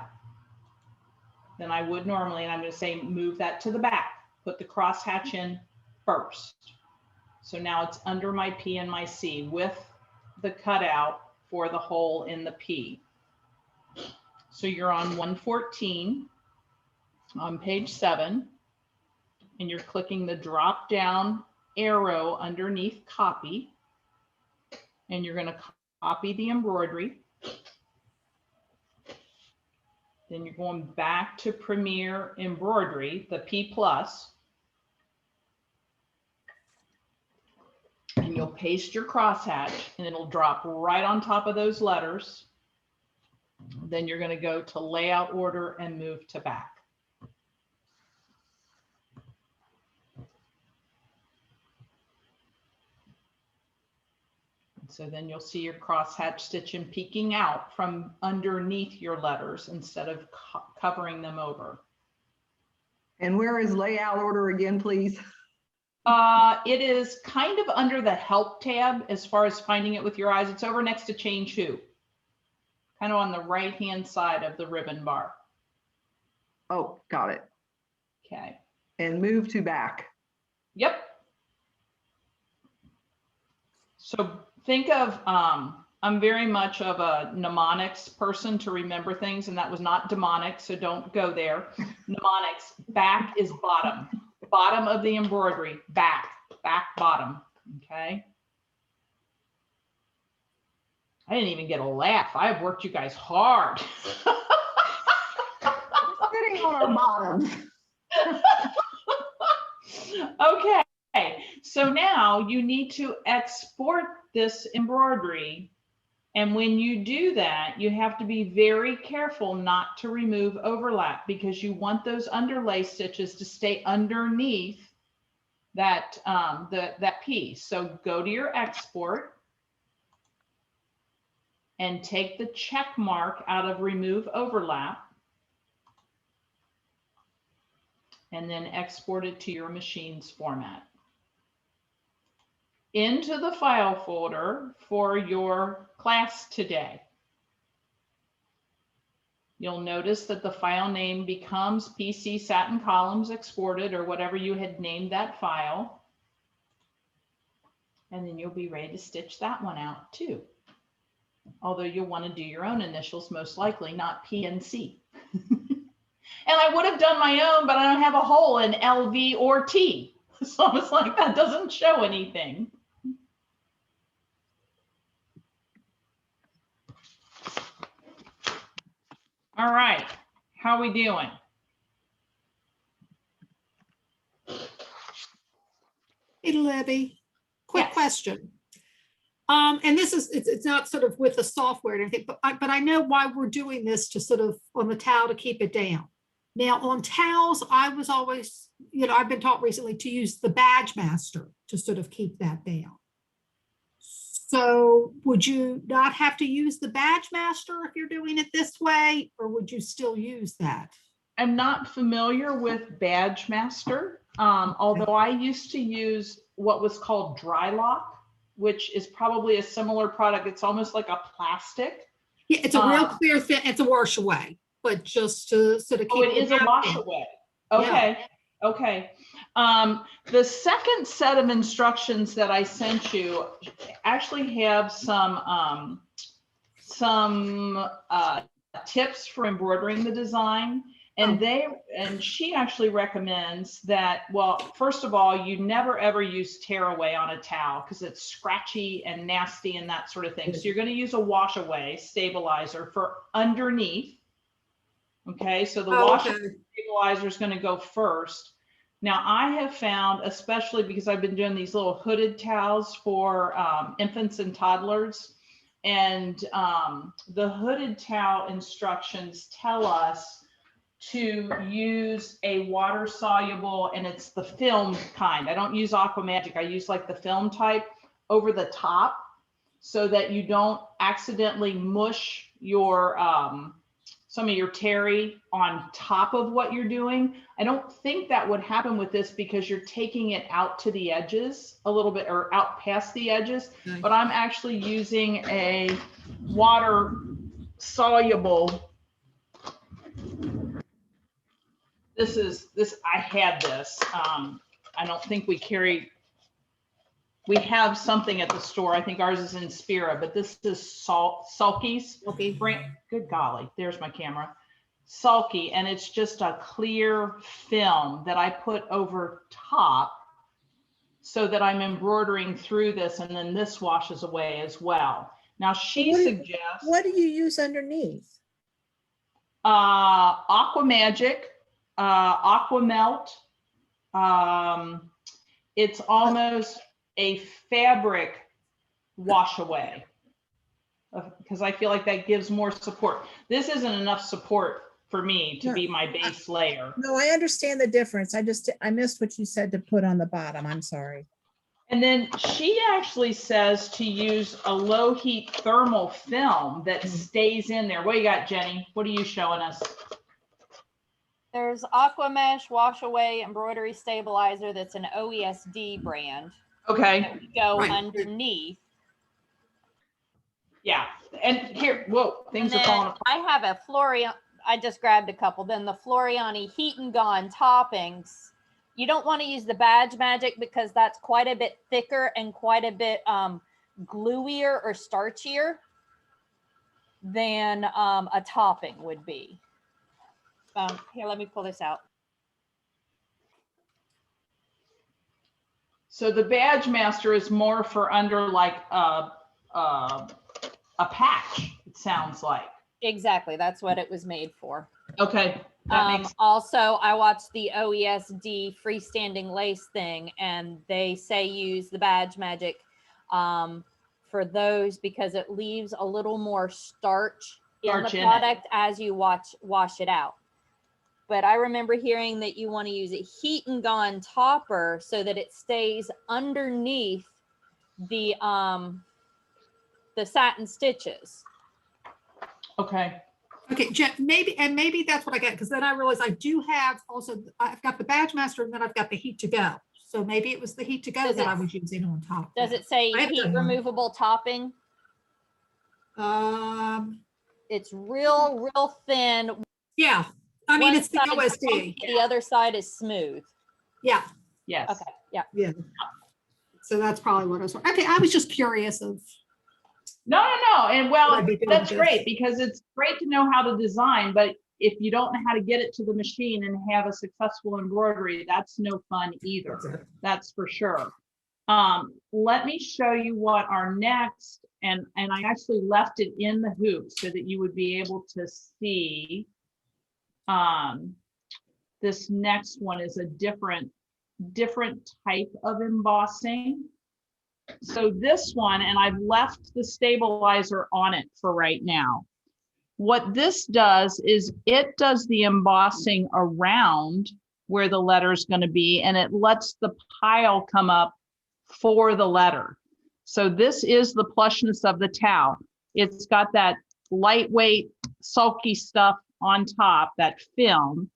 than I would normally. And I'm going to say, move that to the back, put the crosshatch in first. So now it's under my P and my C with the cutout for the hole in the P. So you're on 114 on page 7, and you're clicking the drop down arrow underneath copy, and you're going to copy the embroidery. Then you're going back to Premiere Embroidery, the P+, and you'll paste your crosshatch and it'll drop right on top of those letters. Then you're going to go to layout order and move to back. So then you'll see your crosshatch stitching peeking out from underneath your letters instead of covering them over. And where is layout order again, please? It is kind of under the help tab as far as finding it with your eyes. It's over next to change who, kind of on the right hand side of the ribbon bar. Oh, got it. Okay. And move to back. Yep. So think of, I'm very much of a mnemonics person to remember things, and that was not demonic, so don't go there. Mnemonics, back is bottom. Bottom of the embroidery, back, bottom, okay? I didn't even get a laugh. I have worked you guys hard. Sitting on our bottoms. Okay, so now you need to export this embroidery. And when you do that, you have to be very careful not to remove overlap, because you want those underlay stitches to stay underneath that, that piece. So go to your export and take the check mark out of remove overlap and then export it to your machine's format. Into the file folder for your class today. You'll notice that the file name becomes PC Satin Columns Exported, or whatever you had named that file. And then you'll be ready to stitch that one out too. Although you'll want to do your own initials, most likely, not P and C. And I would have done my own, but I don't have a hole in LV or T. So I was like, that doesn't show anything. All right, how are we doing? Hey, Libby, quick Yes. question. And this is, it's not sort of with the software and everything, but I know why we're doing this, to sort of on the towel to keep it down. Now on towels, I was always, you know, I've been taught recently to use the Badge Master to sort of keep that down. So would you not have to use the Badge Master if you're doing it this way, or would you still use that? I'm not familiar with Badge Master, although I used to use what was called Dry Lock, which is probably a similar product. It's almost like a plastic. Yeah, it's a real clear thing. It's a wash away, but just to sort of keep. Oh, it is a wash away. Okay. Yeah. Okay. The second set of instructions that I sent you actually have some tips for embroidering the design. And she actually recommends that, well, first of all, you never ever use tearaway on a towel because it's scratchy and nasty and that sort of thing. So you're going to use a wash away stabilizer for underneath. Okay, so the wash away stabilizer is going to go first. Now I have found, especially because I've been doing these little hooded towels for infants and toddlers, and the hooded towel instructions tell us to use a water soluble, and it's the film kind. I don't use Aqua Magic. I use like the film type over the top so that you don't accidentally mush your some of your terry on top of what you're doing. I don't think that would happen with this because you're taking it out to the edges a little bit, or out past the edges, but I'm actually using a water soluble. I had this. I don't think we have something at the store. I think ours is in Spira, but this is Sulky's. Okay. Good golly, there's my camera. Sulky, and it's just a clear film that I put over top so that I'm embroidering through this, and then this washes away as well. Now she suggests. What do you use underneath? Aqua Magic, Aqua Melt. It's almost a fabric wash away, because I feel like that gives more support. This isn't enough support for me to be my base layer. No, I understand the difference. I missed what you said to put on the bottom. I'm sorry. And then she actually says to use a low heat thermal film that stays in there. What do you got, Jenny? What are you showing us? There's Aqua Mesh Wash Away Embroidery Stabilizer that's an OESD brand. Okay. That would go Right. underneath. Yeah. And here, whoa, things And are then falling apart. I have a Florian. I just grabbed a couple. Then the Floriani Heat and Gone toppings. You don't want to use the Badge Magic because that's quite a bit thicker and quite a bit gluier or starchier than a topping would be. Here, let me pull this out. So the Badge Master is more for under like a patch, it sounds like. Exactly. That's what it was made for. Okay. That makes Also, I watched the OESD freestanding lace thing, and they say use the Badge Magic for those because it leaves a little more starch in Starch the in it. product as you wash it out. But I remember hearing that you want to use a Heat and Gone topper so that it stays underneath the satin stitches. okay. Okay, Jen, maybe that's what I get, because then I realized I do have also, I've got the Badge Master and then I've got the Heat to Go. So maybe it was the Heat to Go Does that it- I was using on top. Does it say I have heat done that. removable topping? It's real thin. Yeah, I mean, One it's the side's OSD. funky, the other side is smooth. Yeah, Yes. Okay, yeah. yeah. So that's probably what I was, okay, I was just curious of, No. And well, What I'd be doing that's with great this. because it's great to know how to design, but if you don't know how to get it to the machine and have a successful embroidery, that's no fun either. That's for sure. Let me show you what our next, and I actually left it in the hoop so that you would be able to see. This next one is a different type of embossing. So this one, and I've left the stabilizer on it for right now. What this does is it does the embossing around where the letter is going to be, and it lets the pile come up for the letter. So this is the plushness of the towel. It's got that lightweight, sulky stuff on top, that film.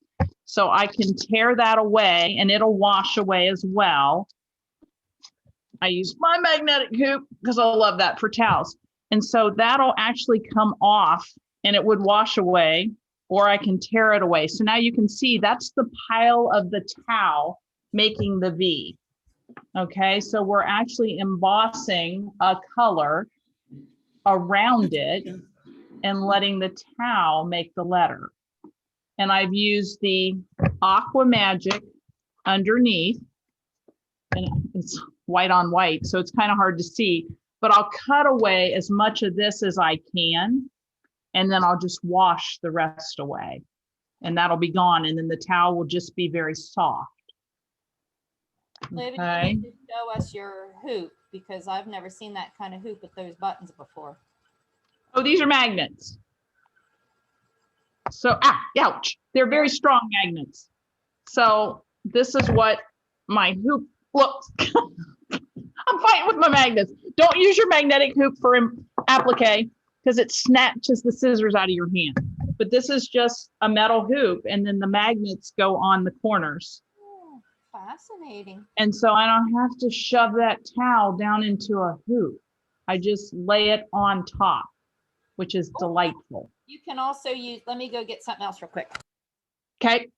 So I can tear that away and it'll wash away as well. I use my magnetic hoop because I love that for towels. And so that'll actually come off and it would wash away, or I can tear it away. So now you can see that's the pile of the towel making the V. Okay, so we're actually embossing a color around it and letting the towel make the letter. And I've used the Aqua Magic underneath, and it's white on white, so it's kind of hard to see, but I'll cut away as much of this as I can, and then I'll just wash the rest away, and that'll be gone, and then the towel will just be very soft. Libby, you Okay. need to show us your hoop because I've never seen that kind of hoop with those buttons before. Oh, these are magnets. So, ouch. They're very strong magnets. So this is what my hoop looks. I'm fighting with my magnets. Don't use your magnetic hoop for applique because it snatches the scissors out of your hand. But this is just a metal hoop, and then the magnets go on the corners. Oh, fascinating. And so I don't have to shove that towel down into a hoop. I just lay it on top, which is delightful. You can also use, let me go get something else real quick. Okay.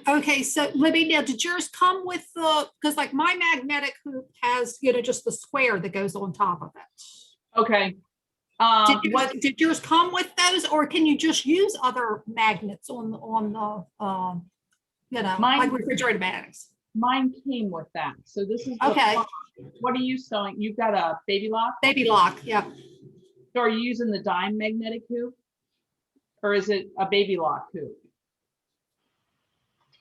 Okay, so Libby, now did yours come with the, because like my magnetic hoop has, just the square that goes on top of it. Okay. Did yours come with those, or can you just use other magnets on the, like refrigerator magnets? Mine came with that. So this is Okay. What are you sewing? You've got a baby lock? Baby lock, yeah. So are you using the dime magnetic hoop? Or is it a baby lock hoop?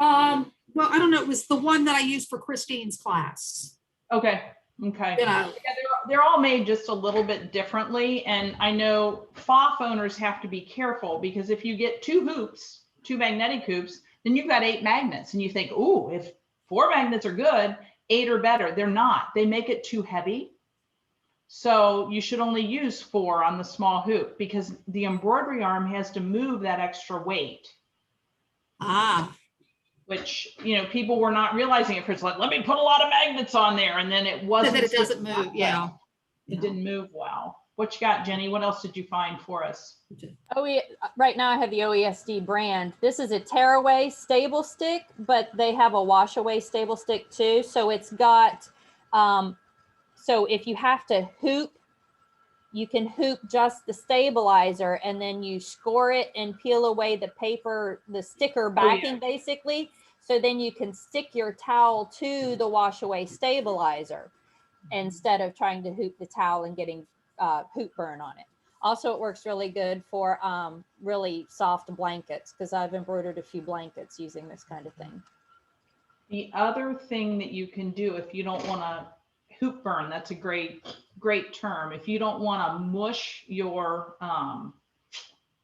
Well, I don't know. It was the one that I used for Christine's class. Okay. Okay. Yeah, they're all made just a little bit differently. And I know FOF owners have to be careful because if you get two magnetic hoops, then you've got 8 magnets. And you think, ooh, if 4 magnets are good, 8 are better. They're not. They make it too heavy. So you should only use 4 on the small hoop because the embroidery arm has to move that extra weight. Which, people were not realizing at first, like, let me put a lot of magnets on there. And then it wasn't. That it doesn't move. Yeah. It didn't move well. What you got, Jenny? What else did you find for us? Right now I have the OESD brand. This is a tearaway stable stick, but they have a wash away stable stick too. So it's got, so if you have to hoop, you can hoop just the stabilizer and then you score it and peel away the paper, the sticker backing basically. So then you can stick your towel to the wash away stabilizer instead of trying to hoop the towel and getting hoop burn on it. Also, it works really good for really soft blankets because I've embroidered a few blankets using this kind of thing. The other thing that you can do if you don't want to hoop burn, that's a great term. If you don't want to mush your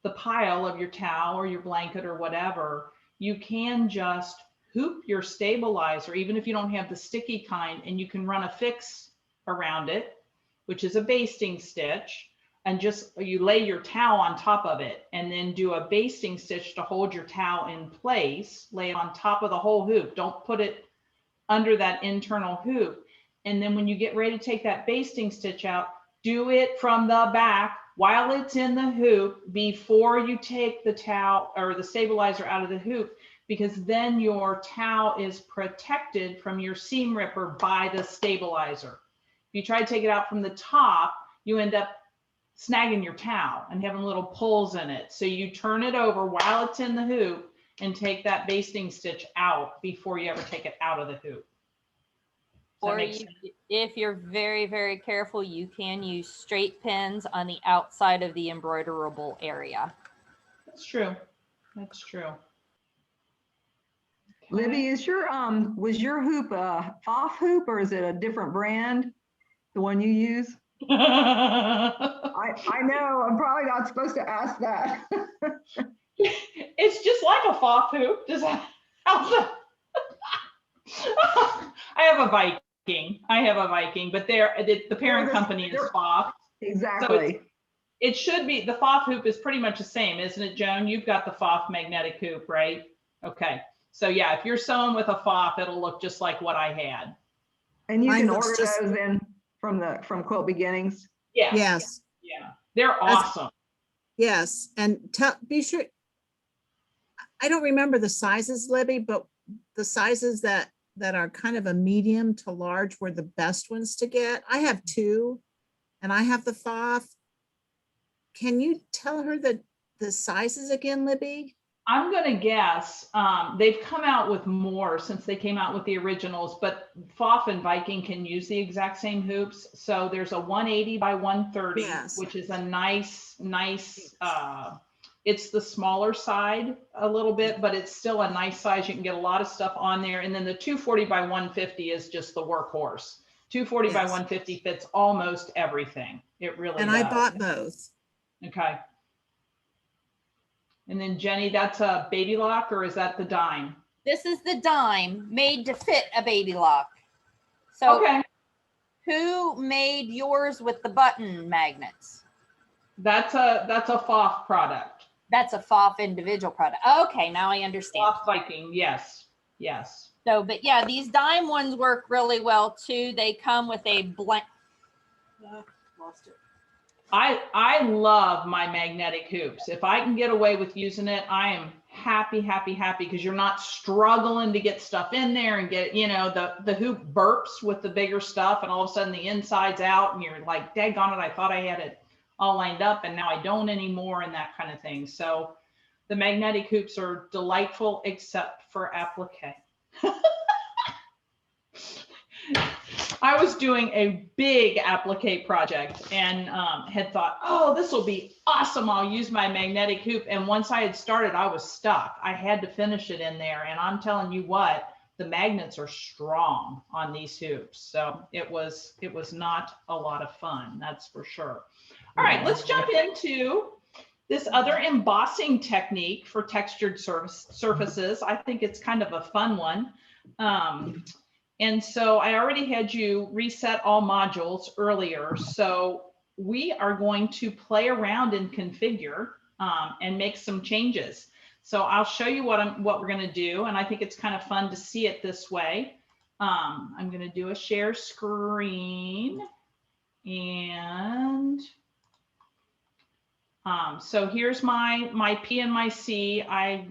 the pile of your towel or your blanket or whatever, you can just hoop your stabilizer, even if you don't have the sticky kind, and you can run a fix around it, which is a basting stitch, and just you lay your towel on top of it and then do a basting stitch to hold your towel in place, lay it on top of the whole hoop. Don't put it under that internal hoop. And then when you get ready to take that basting stitch out, do it from the back while it's in the hoop before you take the towel or the stabilizer out of the hoop, because then your towel is protected from your seam ripper by the stabilizer. If you try to take it out from the top, you end up snagging your towel and having little pulls in it. So you turn it over while it's in the hoop and take that basting stitch out before you ever take it out of the hoop. Or if you're very, very careful, you can use straight pins on the outside of the embroiderable area. That's true. That's true. Libby, is your was your hoop a FOF hoop or is it a different brand? The one you use? I know, I'm probably not supposed to ask that. It's just like a FOF hoop. Does that help? I have a Viking, but the parent company is FOF. Exactly. So it should be, the FOF hoop is pretty much the same, isn't it, Joan? You've got the FOF magnetic hoop, right? Okay. So yeah, if you're sewing with a FOF, it'll look just like what I had. And you Mine can looks order just- those in from Quilt Beginnings. Yeah. Yes, Yeah. They're awesome. yes. And be sure, I don't remember the sizes, Libby, but the sizes that are kind of a medium to large were the best ones to get. I have 2 and I have the FOF. Can you tell her the sizes again, Libby? I'm going to guess they've come out with more since they came out with the originals, but FOF and Viking can use the exact same hoops. So there's a 180 by 130, Yes. which is a nice, It's the smaller side a little bit, but it's still a nice size. You can get a lot of stuff on there. And then the 240 by 150 is just the workhorse. 240 by Yes. 150 fits almost everything. It really And does. I bought both. Okay. And then Jenny, that's a baby lock, or is that the dime? This is the dime made to fit a baby lock. So Okay, who made yours with the button magnets? that's a FOF product. That's a FOF individual product. Okay, now I understand. FOF Viking, yes, yes. So, but yeah, these dime ones work really well too. They come with a blank. Lost it. I love my magnetic hoops. If I can get away with using it, I am happy, happy, happy, because you're not struggling to get stuff in there and get, you know, the hoop burps with the bigger stuff and all of a sudden the inside's out and you're like, daggone it, I thought I had it all lined up and now I don't anymore, and that kind of thing. So the magnetic hoops are delightful except for applique. I was doing a big applique project and had thought, oh, this will be awesome. I'll use my magnetic hoop. And once I had started, I was stuck. I had to finish it in there. And I'm telling you what, the magnets are strong on these hoops. So it was not a lot of fun, that's for sure. All right, let's jump into this other embossing technique for textured surfaces. I think it's kind of a fun one. And so I already had you reset all modules earlier. So we are going to play around in Configure and make some changes. So I'll show you what we're going to do. And I think it's kind of fun to see it this way. I'm going to do a share screen. And so here's my P and my C. I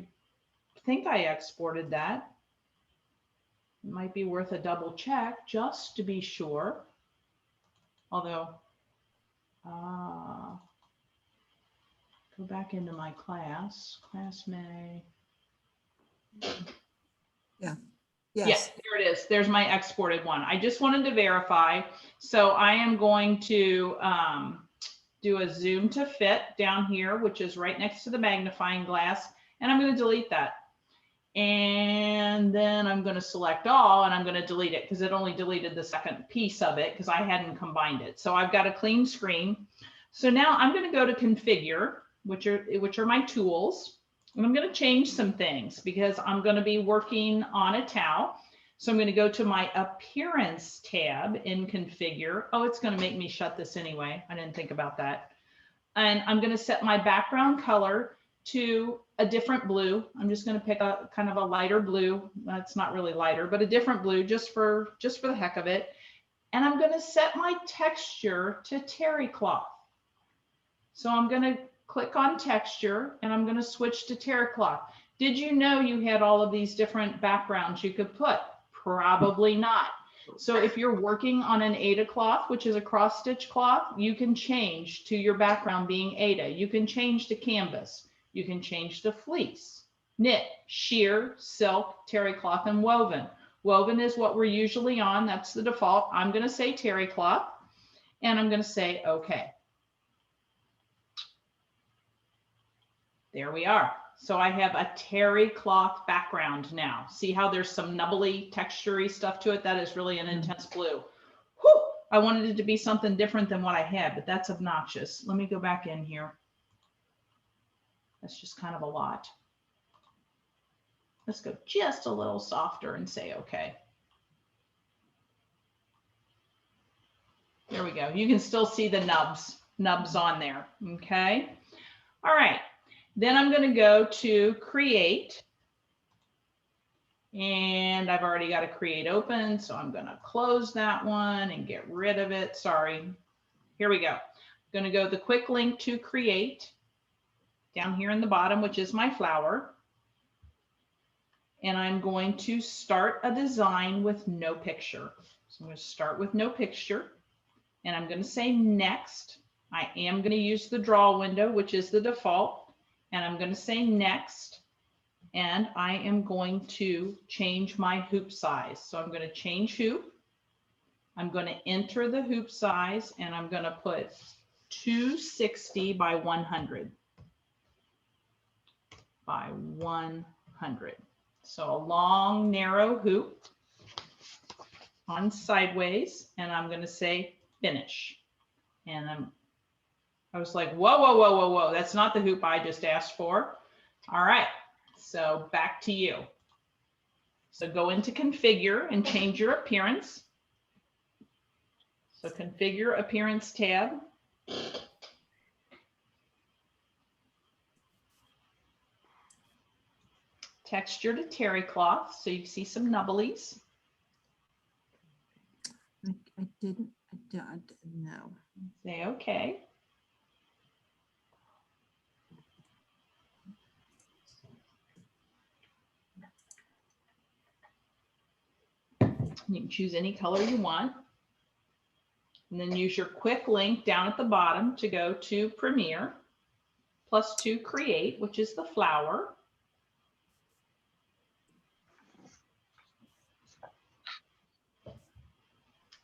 think I exported that. Might be worth a double check just to be sure. Although, go back into my class may. Yeah. Yes, there it is. There's my exported one. I just wanted to verify. So I am going to do a zoom to fit down here, which is right next to the magnifying glass. And I'm going to delete that. And then I'm going to select all and I'm going to delete it because it only deleted the second piece of it because I hadn't combined it. So I've got a clean screen. So now I'm going to go to Configure, which are my tools. And I'm going to change some things because I'm going to be working on a towel. So I'm going to go to my Appearance tab in Configure. Oh, it's going to make me shut this anyway. I didn't think about that. And I'm going to set my background color to a different blue. I'm just going to pick a kind of a lighter blue. That's not really lighter, but a different blue just for the heck of it. And I'm going to set my texture to terry cloth. So I'm going to click on texture and I'm going to switch to terry cloth. Did you know you had all of these different backgrounds you could put? Probably not. So if you're working on an Aida cloth, which is a cross stitch cloth, you can change to your background being Aida. You can change to canvas. You can change to fleece, knit, sheer, silk, terry cloth, and woven. Woven is what we're usually on. That's the default. I'm going to say terry cloth, and I'm going to say OK. There we are. So I have a terry cloth background now. See how there's some nubbly, textury stuff to it? That is really an intense blue. Whew! I wanted it to be something different than what I had, but that's obnoxious. Let me go back in here. That's just kind of a lot. Let's go just a little softer and say OK. There we go. You can still see the nubs on there. OK. All right. Then I'm going to go to Create. And I've already got a Create open, so I'm going to close that one and get rid of it. Sorry. Here we go. I'm going to go the quick link to Create down here in the bottom, which is my flower. And I'm going to start a design with no picture. So I'm going to start with no picture. And I'm going to say next. I am going to use the draw window, which is the default. And I'm going to say next. And I am going to change my hoop size. So I'm going to change hoop. I'm going to enter the hoop size and I'm going to put 260 by 100. by 100. So a long, narrow hoop on sideways, and I'm going to say finish. And I was like, whoa, whoa, whoa, whoa, whoa. That's not the hoop I just asked for. All right, so back to you. So go into configure and change your appearance. So configure appearance tab. Texture to terry cloth, so you can see some nubbleys. I didn't know. Say okay. You can choose any color you want. And then use your quick link down at the bottom to go to Premiere, +2 Create, which is the flower.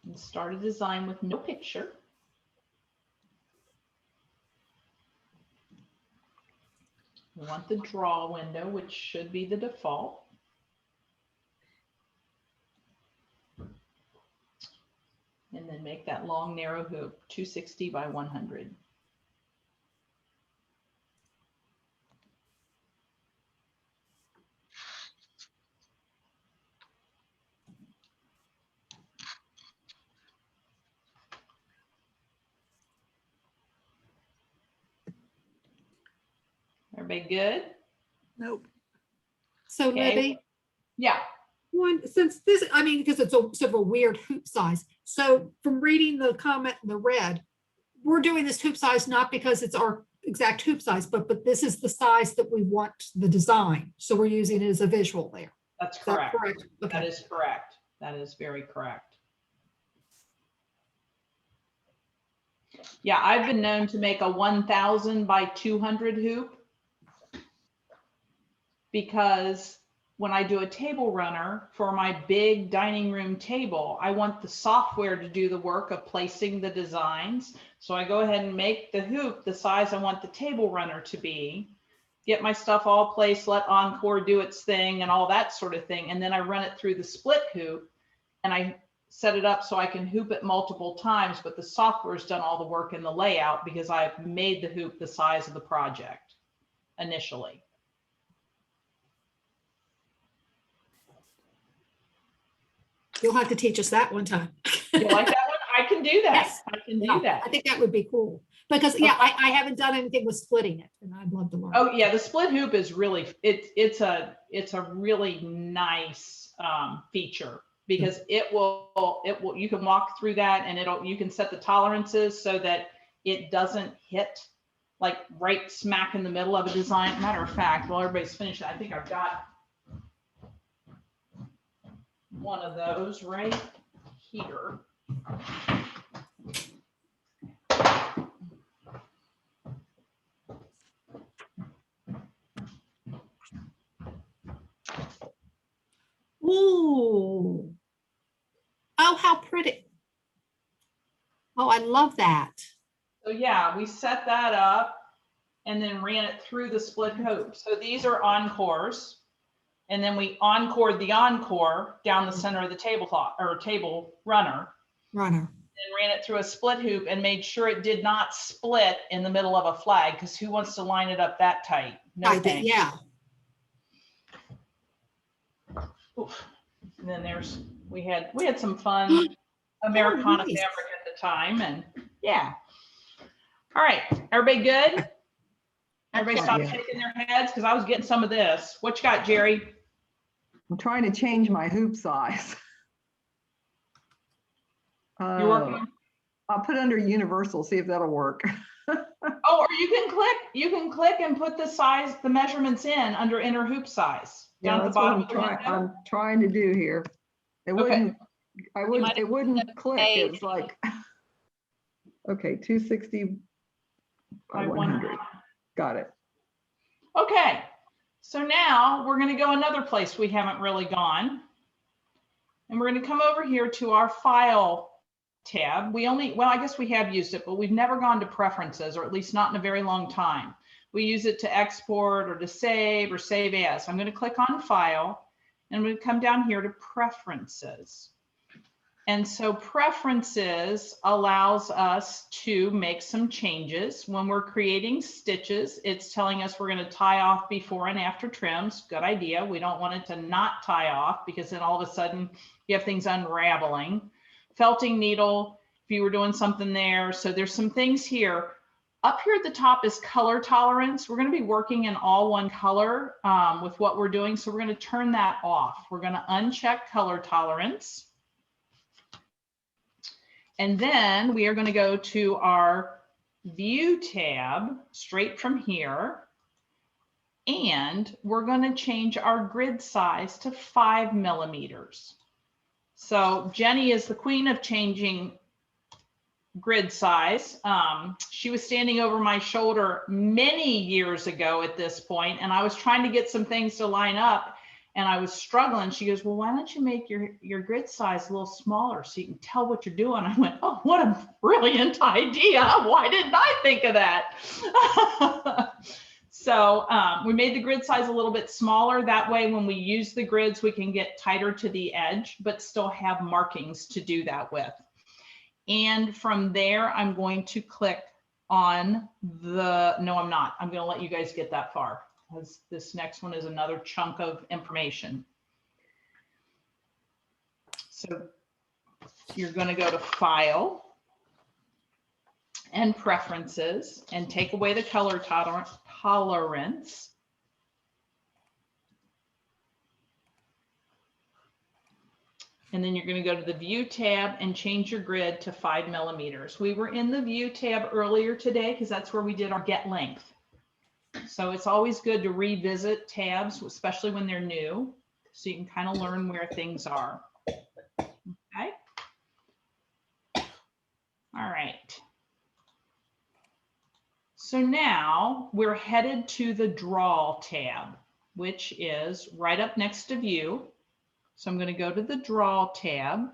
And start a design with no picture. We want the draw window, which should be the default. And then make that long, narrow hoop, 260 by 100. Everybody good? Nope. So Okay. Libby, Yeah. since this, I mean, because it's a sort of a weird hoop size. So from reading the comment in the red, we're doing this hoop size not because it's our exact hoop size, but this is the size that we want the design. So we're using it as a visual there. That's Is that correct. correct? That Okay. is correct. That is very correct. Yeah, I've been known to make a 1000 by 200 hoop because when I do a table runner for my big dining room table, I want the software to do the work of placing the designs. So I go ahead and make the hoop the size I want the table runner to be, get my stuff all placed, let Encore do its thing and all that sort of thing. And then I run it through the split hoop and I set it up so I can hoop it multiple times, but the software's done all the work in the layout because I've made the hoop the size of the project initially. You'll have to teach us that one time. You like that one? I can do that. Yes. I can Yeah, do that. I think that would be cool because yeah, I haven't done anything with splitting it and I'd love to learn. Oh yeah, the split hoop is really it's a really nice feature because it will you can walk through that and you can set the tolerances so that it doesn't hit like right smack in the middle of a design. Matter of fact, while everybody's finished, I think I've got one of those right here. Ooh. Oh, how pretty. Oh, I love that. So yeah, we set that up and then ran it through the split hoop. So these are Encores. And then we encored the Encore down the center of the tablecloth or table runner Runner. and ran it through a split hoop and made sure it did not split in the middle of a flag because who wants to line it up that tight? No I think, thanks. yeah. Oof. And then we had some fun Americana nice. fabric at the time and yeah. All right, everybody good? Everybody stop Yeah. shaking their heads because I was getting some of this. What you got, Jerry? I'm trying to change my hoop size. You're working on, I'll put under universal, see if that'll work. oh, or you can click and put the size, the measurements in under inner hoop size. Yeah, Down at the that's what bottom. I'm trying, I'm trying to do here. It Okay. wouldn't, it wouldn't click. It was page. like, okay, 260 by 100. Got it. Okay, so now we're going to go another place we haven't really gone. And we're going to come over here to our file tab. Well, I guess we have used it, but we've never gone to preferences, or at least not in a very long time. We use it to export or to save or save as. I'm going to click on File, and I'm going to come down here to Preferences. And so Preferences allows us to make some changes. When we're creating stitches, it's telling us we're going to tie off before and after trims. Good idea. We don't want it to not tie off, because then all of a sudden you have things unraveling. Felting needle, if you were doing something there. So there's some things here. Up here at the top is color tolerance. We're going to be working in all one color with what we're doing. So we're going to turn that off. We're going to uncheck color tolerance. And then we are going to go to our View tab straight from here. And we're going to change our grid size to 5 millimeters. So Jenny is the queen of changing grid size. She was standing over my shoulder many years ago at this point, and I was trying to get some things to line up, and I was struggling. She goes, well, why don't you make your grid size a little smaller so you can tell what you're doing? I went, oh, what a brilliant idea. Why didn't I think of that? So we made the grid size a little bit smaller. That way, when we use the grids, we can get tighter to the edge, but still have markings to do that with. And from there, I'm going to click on the, no, I'm not. I'm going to let you guys get that far, because this next one is another chunk of information. So you're going to go to File and Preferences and take away the color tolerance. And then you're going to go to the View tab and change your grid to 5 millimeters. We were in the View tab earlier today because that's where we did our get length. So it's always good to revisit tabs, especially when they're new, so you can kind of learn where things are. Okay. All right. So now we're headed to the Draw tab, which is right up next to View. So I'm going to go to the Draw tab.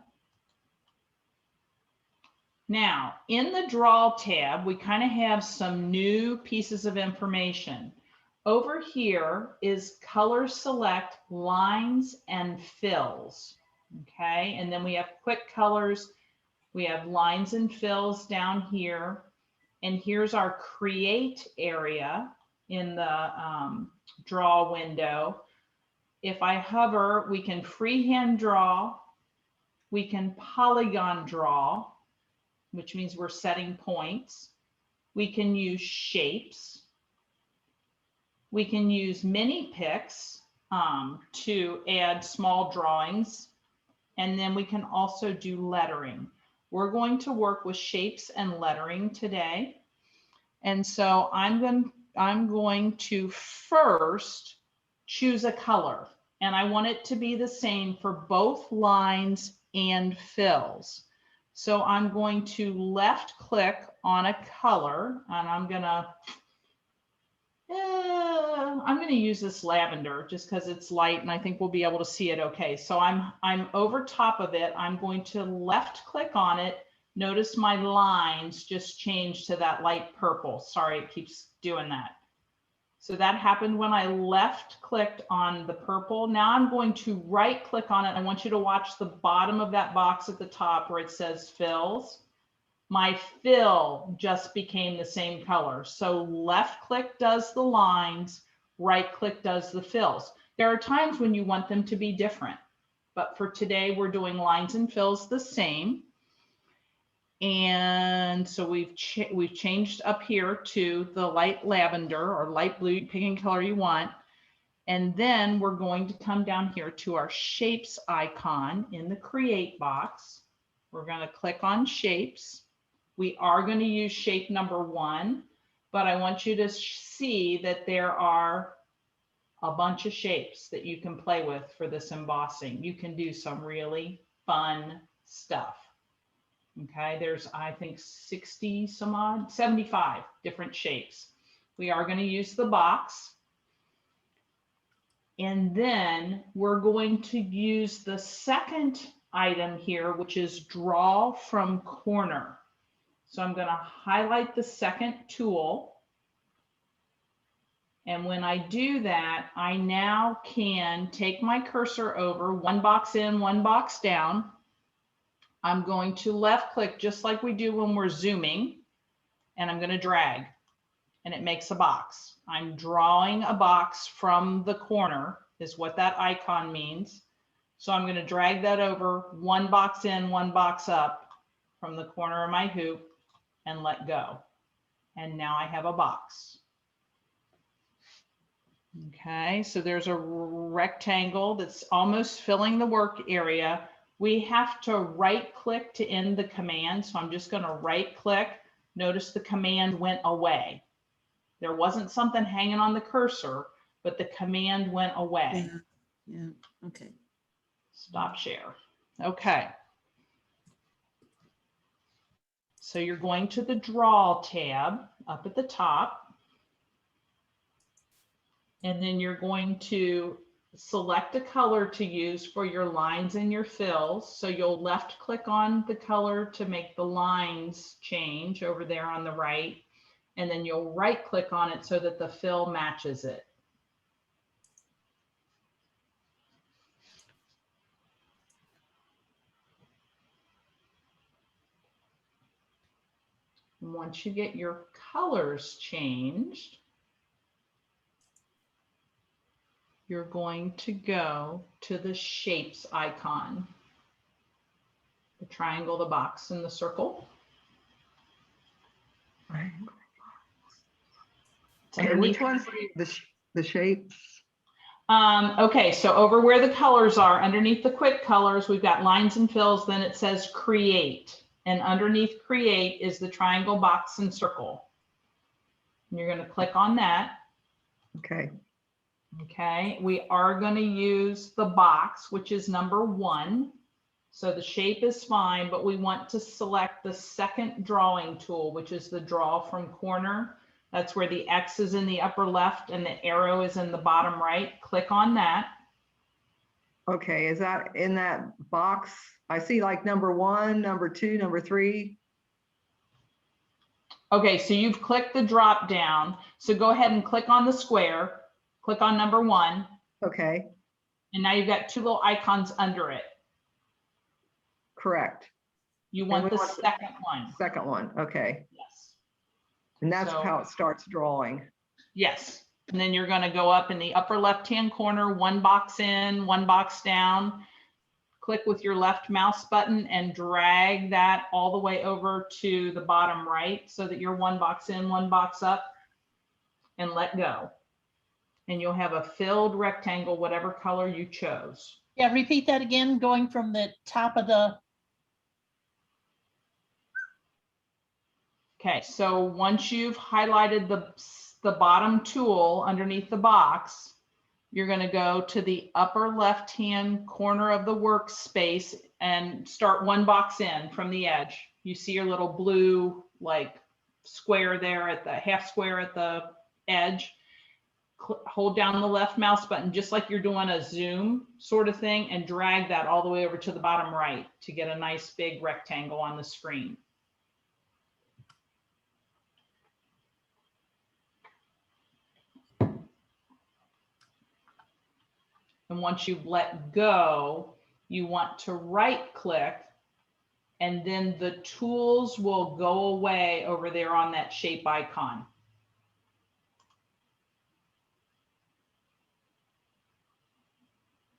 Now, in the Draw tab, we kind of have some new pieces of information. Over here is Color Select Lines and Fills. Okay, and then we have Quick Colors. We have Lines and Fills down here. And here's our Create area in the Draw window. If I hover, we can freehand draw, we can polygon draw, which means we're setting points. We can use shapes. We can use mini picks to add small drawings. And then we can also do lettering. We're going to work with shapes and lettering today. And so I'm going to first choose a color, and I want it to be the same for both lines and fills. So I'm going to left click on a color, and I'm gonna use this lavender just because it's light and I think we'll be able to see it okay. So I'm over top of it. I'm going to left click on it. Notice my lines just changed to that light purple. Sorry, it keeps doing that. So that happened when I left clicked on the purple. Now I'm going to right click on it. I want you to watch the bottom of that box at the top where it says fills. My fill just became the same color. So left click does the lines, right click does the fills. There are times when you want them to be different, but for today we're doing lines and fills the same. And so we've changed up here to the light lavender or light blue, pick any color you want. And then we're going to come down here to our shapes icon in the create box. We're going to click on shapes. We are going to use shape number 1, but I want you to see that there are a bunch of shapes that you can play with for this embossing. You can do some really fun stuff. Okay, there's, I think, 60 some odd, 75 different shapes. We are going to use the box. And then we're going to use the second item here, which is draw from corner. So I'm going to highlight the second tool. And when I do that, I now can take my cursor over, one box in, one box down. I'm going to left click just like we do when we're zooming, and I'm going to drag, and it makes a box. I'm drawing a box from the corner is what that icon means. So I'm going to drag that over, one box in, one box up from the corner of my hoop, and let go. And now I have a box. Okay, so there's a rectangle that's almost filling the work area. We have to right click to end the command. So I'm just going to right click. Notice the command went away. There wasn't something hanging on the cursor, but the command went away. Yeah, okay. Stop share. Okay. So you're going to the Draw tab up at the top. And then you're going to select a color to use for your lines and your fills. So you'll left click on the color to make the lines change over there on the right. And then you'll right click on it so that the fill matches it. Once you get your colors changed, you're going to go to the shapes icon, the triangle, the box, and the circle. Okay, which one's the shapes? Okay, so over where the colors are, underneath the quick colors, we've got lines and fills, then it says create. And underneath create is the triangle, box, and circle. And you're going to click on that. Okay. Okay, we are going to use the box, which is number 1. So the shape is fine, but we want to select the second drawing tool, which is the draw from corner. That's where the X is in the upper left and the arrow is in the bottom right. Click on that. Okay, is that in that box? I see like number 1, number 2, number 3. Okay, so you've clicked the drop down. So go ahead and click on the square. Click on number 1. Okay, And now you've got 2 little icons under it. correct. You want we the want the second one. Second one, okay. Yes. And that's So- how it starts drawing. Yes. And then you're going to go up in the upper left-hand corner, one box in, one box down. Click with your left mouse button and drag that all the way over to the bottom right so that you're one box in, one box up, and let go. And you'll have a filled rectangle, whatever color you chose. Yeah, repeat that again, going from the top of the, Okay, so once you've highlighted the bottom tool underneath the box, you're going to go to the upper left-hand corner of the workspace and start one box in from the edge. You see your little blue like square there at the half square at the edge. Hold down the left mouse button just like you're doing a zoom sort of thing and drag that all the way over to the bottom right to get a nice big rectangle on the screen. And once you've let go, you want to right click and then the tools will go away over there on that shape icon.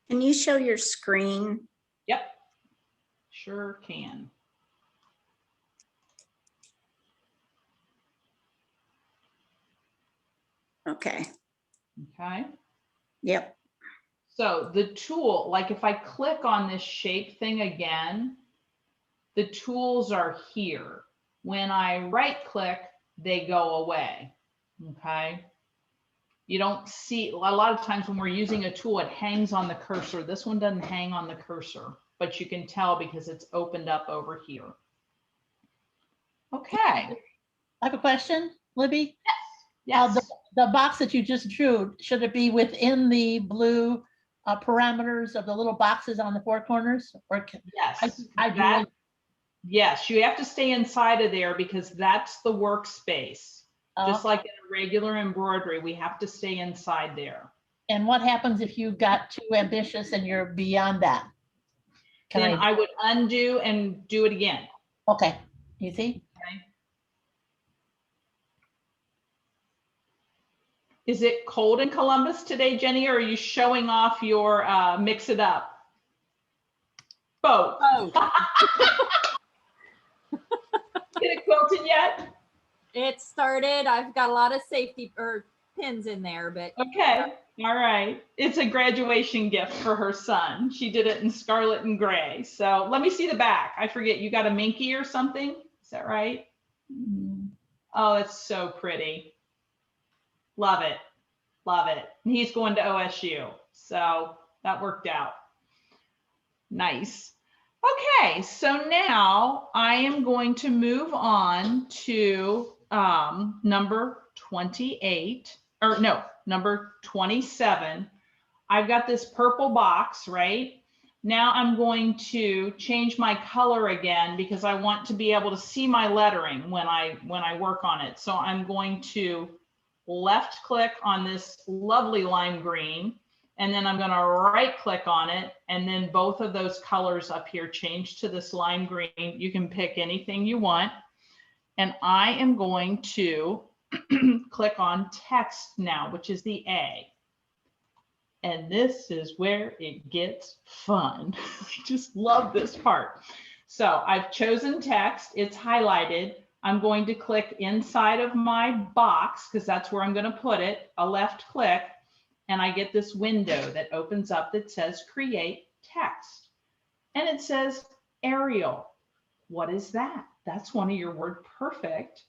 Can you show your screen? Yep, sure can. Okay, Okay. yep. So the tool, like if I click on this shape thing again, the tools are here. When I right click, they go away. Okay. You don't see, a lot of times when we're using a tool, it hangs on the cursor. This one doesn't hang on the cursor, but you can tell because it's opened up over here. Okay. I have a question, Libby. Yes. The box that you just drew, should it be within the blue parameters of the little boxes on the four corners? Or Yes. I drew Yes, you have to stay inside of there because that's the workspace. Just like in a regular embroidery, we have to stay inside there. And what happens if you got too ambitious and you're beyond that? Then I would undo and do it again. Okay, you see? Is it cold in Columbus today, Jenny, or are you showing off your mix it up? Both. Oh, Get it quilted yet? it started. I've got a lot of safety or pins in there, but Okay. All right. It's a graduation gift for her son. She did it in scarlet and gray. So let me see the back. I forget, you got a minky or something? Is that right? Oh, it's so pretty. Love it. Love it. And he's going to OSU. So that worked out. Nice. Okay, so now I am going to move on to number 28, or no, number 27. I've got this purple box, right? Now I'm going to change my color again because I want to be able to see my lettering when I work on it. So I'm going to left click on this lovely lime green, and then I'm going to right click on it, and then both of those colors up here change to this lime green. You can pick anything you want. And I am going to click on text now, which is the A. And this is where it gets fun. I just love this part. So I've chosen text, it's highlighted. I'm going to click inside of my box because that's where I'm going to put it, a left click, and I get this window that opens up that says create text. And it says Arial. What is that? That's one of your WordPerfect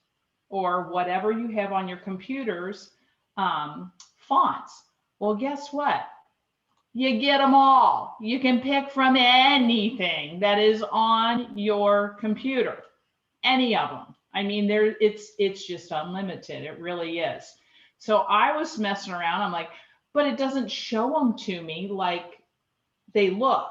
or whatever you have on your computers fonts. Well, guess what? You get them all. You can pick from anything that is on your computer, any of them. I mean, it's just unlimited. It really is. So I was messing around. I'm like, but it doesn't show them to me like they look.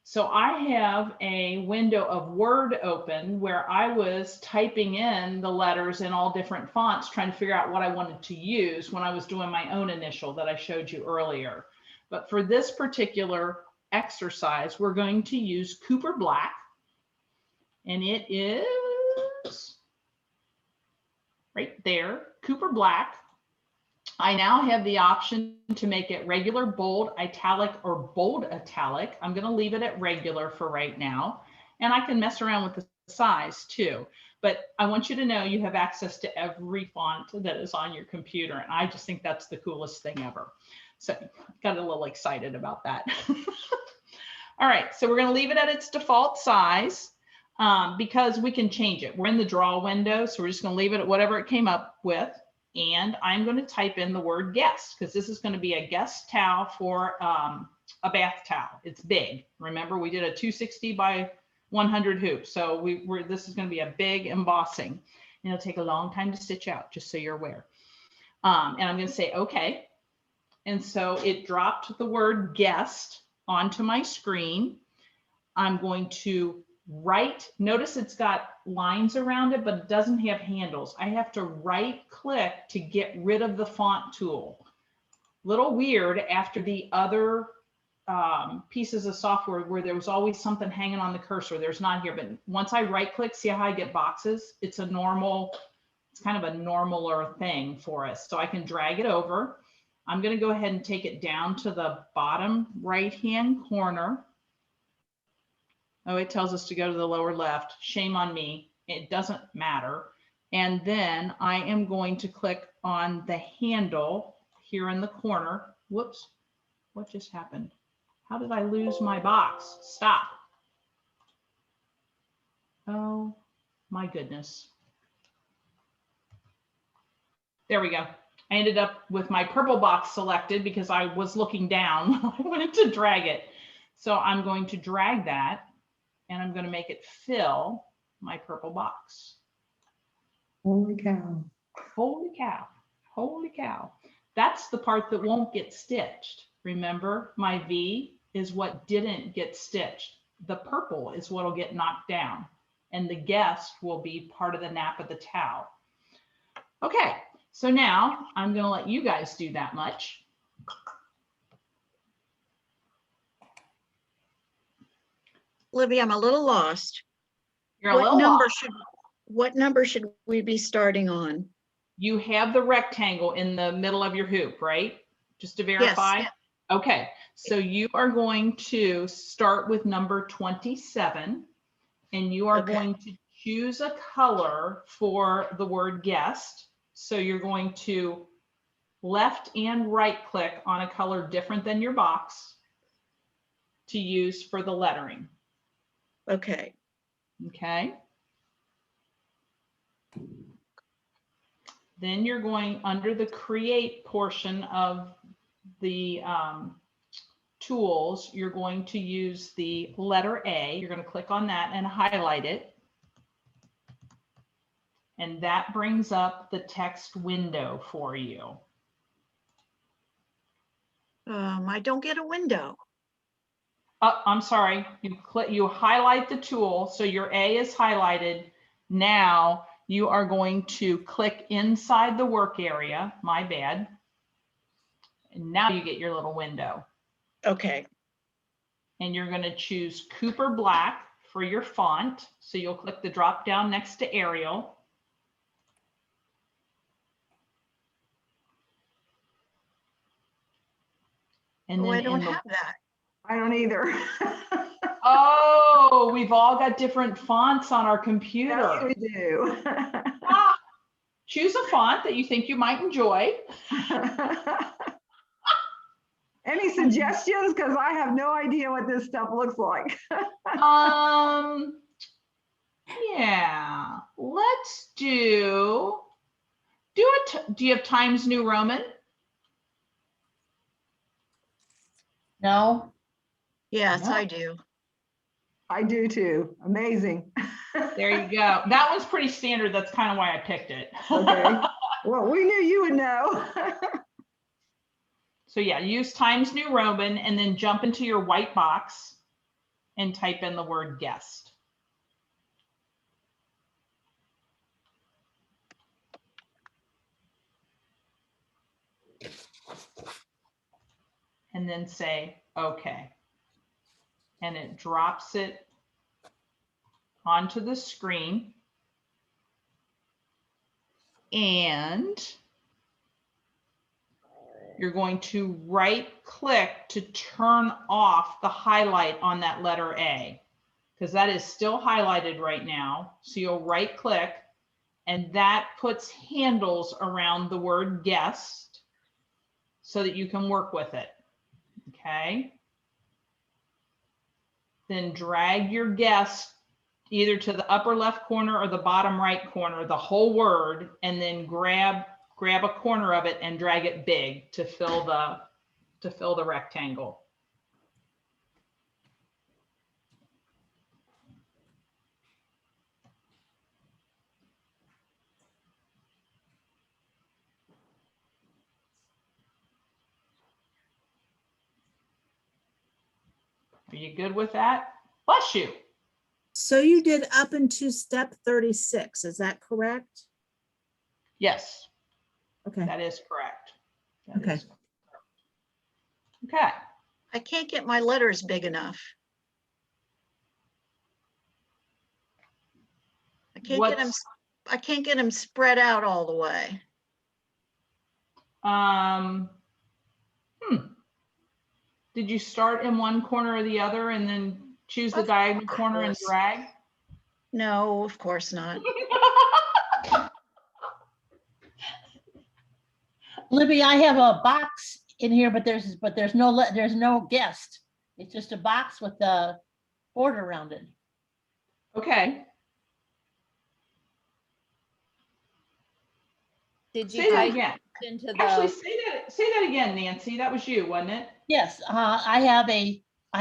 So I have a window of Word open where I was typing in the letters in all different fonts, trying to figure out what I wanted to use when I was doing my own initial that I showed you earlier. But for this particular exercise, we're going to use Cooper Black, and it is right there, Cooper Black. I now have the option to make it regular, bold, italic, or bold italic. I'm going to leave it at regular for right now. And I can mess around with the size too. But I want you to know you have access to every font that is on your computer. And I just think that's the coolest thing ever. So got a little excited about that. All right, so we're going to leave it at its default size because we can change it. We're in the draw window, so we're just going to leave it at whatever it came up with. And I'm going to type in the word guest because this is going to be a guest towel for a bath towel. It's big. Remember, we did a 260 by 100 hoop. So this is going to be a big embossing. And it'll take a long time to stitch out, just so you're aware. And I'm going to say, okay. And so it dropped the word guest onto my screen. I'm going to notice it's got lines around it, but it doesn't have handles. I have to right click to get rid of the font tool. Little weird after the other pieces of software where there was always something hanging on the cursor. There's not here, but once I right click, see how I get boxes? It's kind of a normaler thing for us. So I can drag it over. I'm going to go ahead and take it down to the bottom right-hand corner. Oh, it tells us to go to the lower left. Shame on me. It doesn't matter. And then I am going to click on the handle here in the corner. Whoops, what just happened? How did I lose my box? Stop. Oh my goodness. There we go. I ended up with my purple box selected because I was looking down. I wanted to drag it. So I'm going to drag that and I'm going to make it fill my purple box. Holy cow. Holy cow. Holy cow. That's the part that won't get stitched. Remember, my V is what didn't get stitched. The purple is what will get knocked down. And the guest will be part of the nap of the towel. Okay, So now I'm going to let you guys do that much. Libby, I'm a little lost. You're a What little number off. what number should we be starting on? You have the rectangle in the middle of your hoop, right? Just to verify. Yes. Okay, so you are going to start with number 27, and you are Okay. going to choose a color for the word guest. So you're going to left and right click on a color different than your box to use for the lettering. Okay. Okay. Then you're going under the create portion of the tools, you're going to use the letter A. You're going to click on that and highlight it. And that brings up the text window for you. I don't get a window. Oh, I'm sorry. You highlight the tool. So your A is highlighted. Now you are going to click inside the work area. My bad. And now you get your little window. Okay. And you're going to choose Cooper Black for your font. So you'll click the drop down next to Arial. And Oh, then I don't in the, have that. I don't either. oh, we've all got different fonts on our Yes, computer. we do. Ah, choose a font that you think you might enjoy. Any suggestions? Because I have no idea what this stuff looks like. Yeah, let's do it. Do you have Times New Roman? No, Yes, No. I do. I do too. Amazing. There you go. That one's pretty standard. That's kind of why I picked it. Okay. Well, we knew you would know. So yeah, use Times New Roman and then jump into your white box and type in the word guest. And then say, okay. And it drops it onto the screen. And you're going to right click to turn off the highlight on that letter A, because that is still highlighted right now. So you'll right click and that puts handles around the word guest so that you can work with it. Okay. Then drag your guest either to the upper left corner or the bottom right corner, the whole word, and then grab a corner of it and drag it big to fill the rectangle. Are you good with that? Bless you. So you did up into step 36, is that correct? Yes, Okay, that is correct. That Okay. is correct. Okay. I can't get my letters big enough. I can't get them. What's- I can't get them spread out all the way. Did you start in one corner or the other and then choose the Of diagonal corner and course. drag? No, of course not. Libby, I have a box in here, but there's no guest. It's just a box with the border around it. Okay. Did you Say that type again. into Actually, the, say that again, Nancy. That was you, wasn't it? Yes, I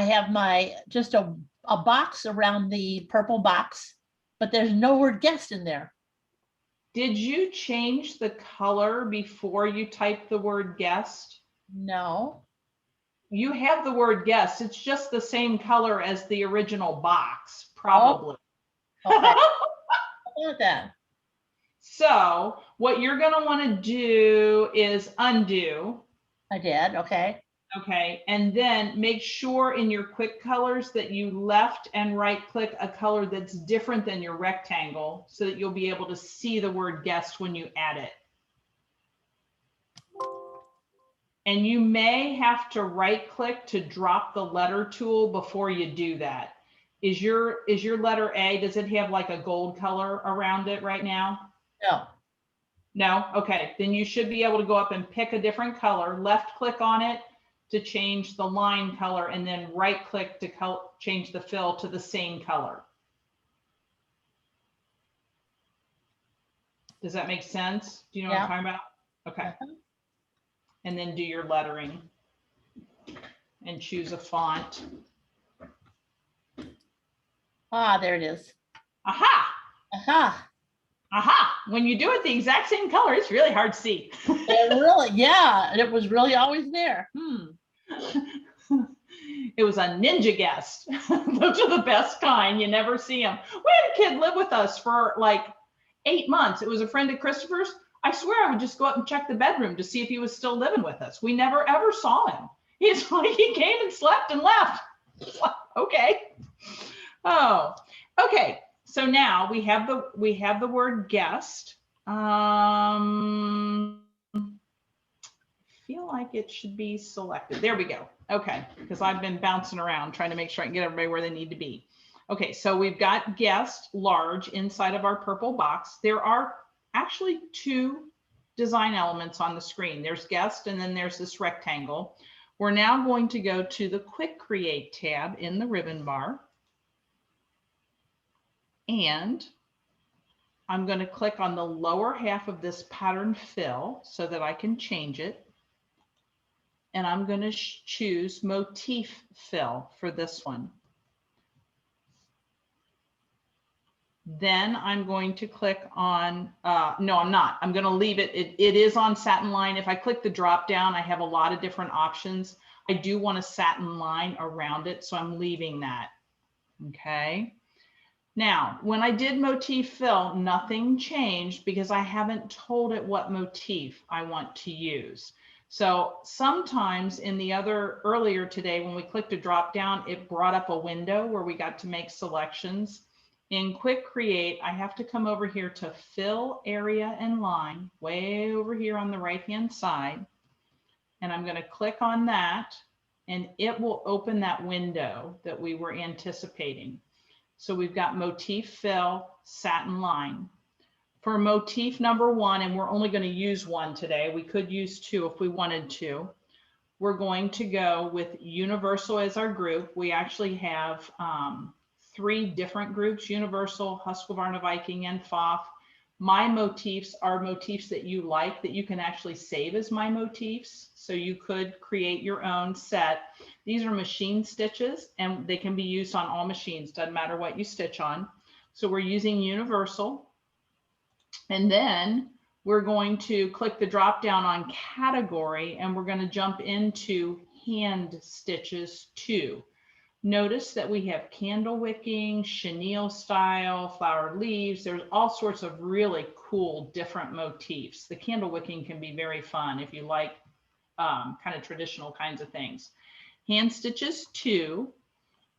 have my, just a box around the purple box, but there's no word guest in there. Did you change the color before you typed the word guest? No. You have the word guest. It's just the same color as the original box, probably. Okay. How about that? So what you're gonna wanna do is undo. I did, okay. Okay, and then make sure in your quick colors that you left and right click a color that's different than your rectangle so that you'll be able to see the word guest when you add it. And you may have to right click to drop the letter tool before you do that. Is your letter A, does it have like a gold color around it right now? No, No? Okay, then you should be able to go up and pick a different color, left click on it to change the line color, and then right click to change the fill to the same color. Does that make sense? Do you know what I'm talking about? Okay. And then do your lettering and choose a font. ah, there it is. Aha! Aha, Aha! When you do it the exact same color, it's really hard to see. it really, yeah, and it was really always there. It was a ninja guest. Those are the best kind. You never see them. We had a kid live with us for like 8 months. It was a friend of Christopher's. I swear I would just go up and check the bedroom to see if he was still living with us. We never ever saw him. He's like, he came and slept and left. Okay. Oh, okay. So now we have the word guest. Feel like it should be selected. There we go. Okay, because I've been bouncing around trying to make sure I can get everybody where they need to be. Okay, so we've got guest large inside of our purple box. There are actually 2 design elements on the screen. There's guest and then there's this rectangle. We're now going to go to the Quick Create tab in the ribbon bar. And I'm going to click on the lower half of this pattern fill so that I can change it. And I'm going to choose motif fill for this one. Then I'm going to click on, no, I'm not. I'm going to leave it. It is on satin line. If I click the drop down, I have a lot of different options. I do want a satin line around it, so I'm leaving that. Okay. Now, when I did motif fill, nothing changed because I haven't told it what motif I want to use. So sometimes in the earlier today, when we clicked a drop down, it brought up a window where we got to make selections. In Quick Create, I have to come over here to fill area and line, way over here on the right-hand side. And I'm going to click on that, and it will open that window that we were anticipating. So we've got motif fill, satin line. For motif number 1, and we're only going to use 1 today, we could use 2 if we wanted to. We're going to go with Universal as our group. We actually have 3 different groups: Universal, Husqvarna Viking, and FOF. My motifs are motifs that you like that you can actually save as my motifs. So you could create your own set. These are machine stitches and they can be used on all machines. Doesn't matter what you stitch on. So we're using Universal. And then we're going to click the drop down on category and we're going to jump into hand stitches 2. Notice that we have candle wicking, chenille style, flowered leaves. There's all sorts of really cool different motifs. The candle wicking can be very fun if you like kind of traditional kinds of things. Hand stitches 2.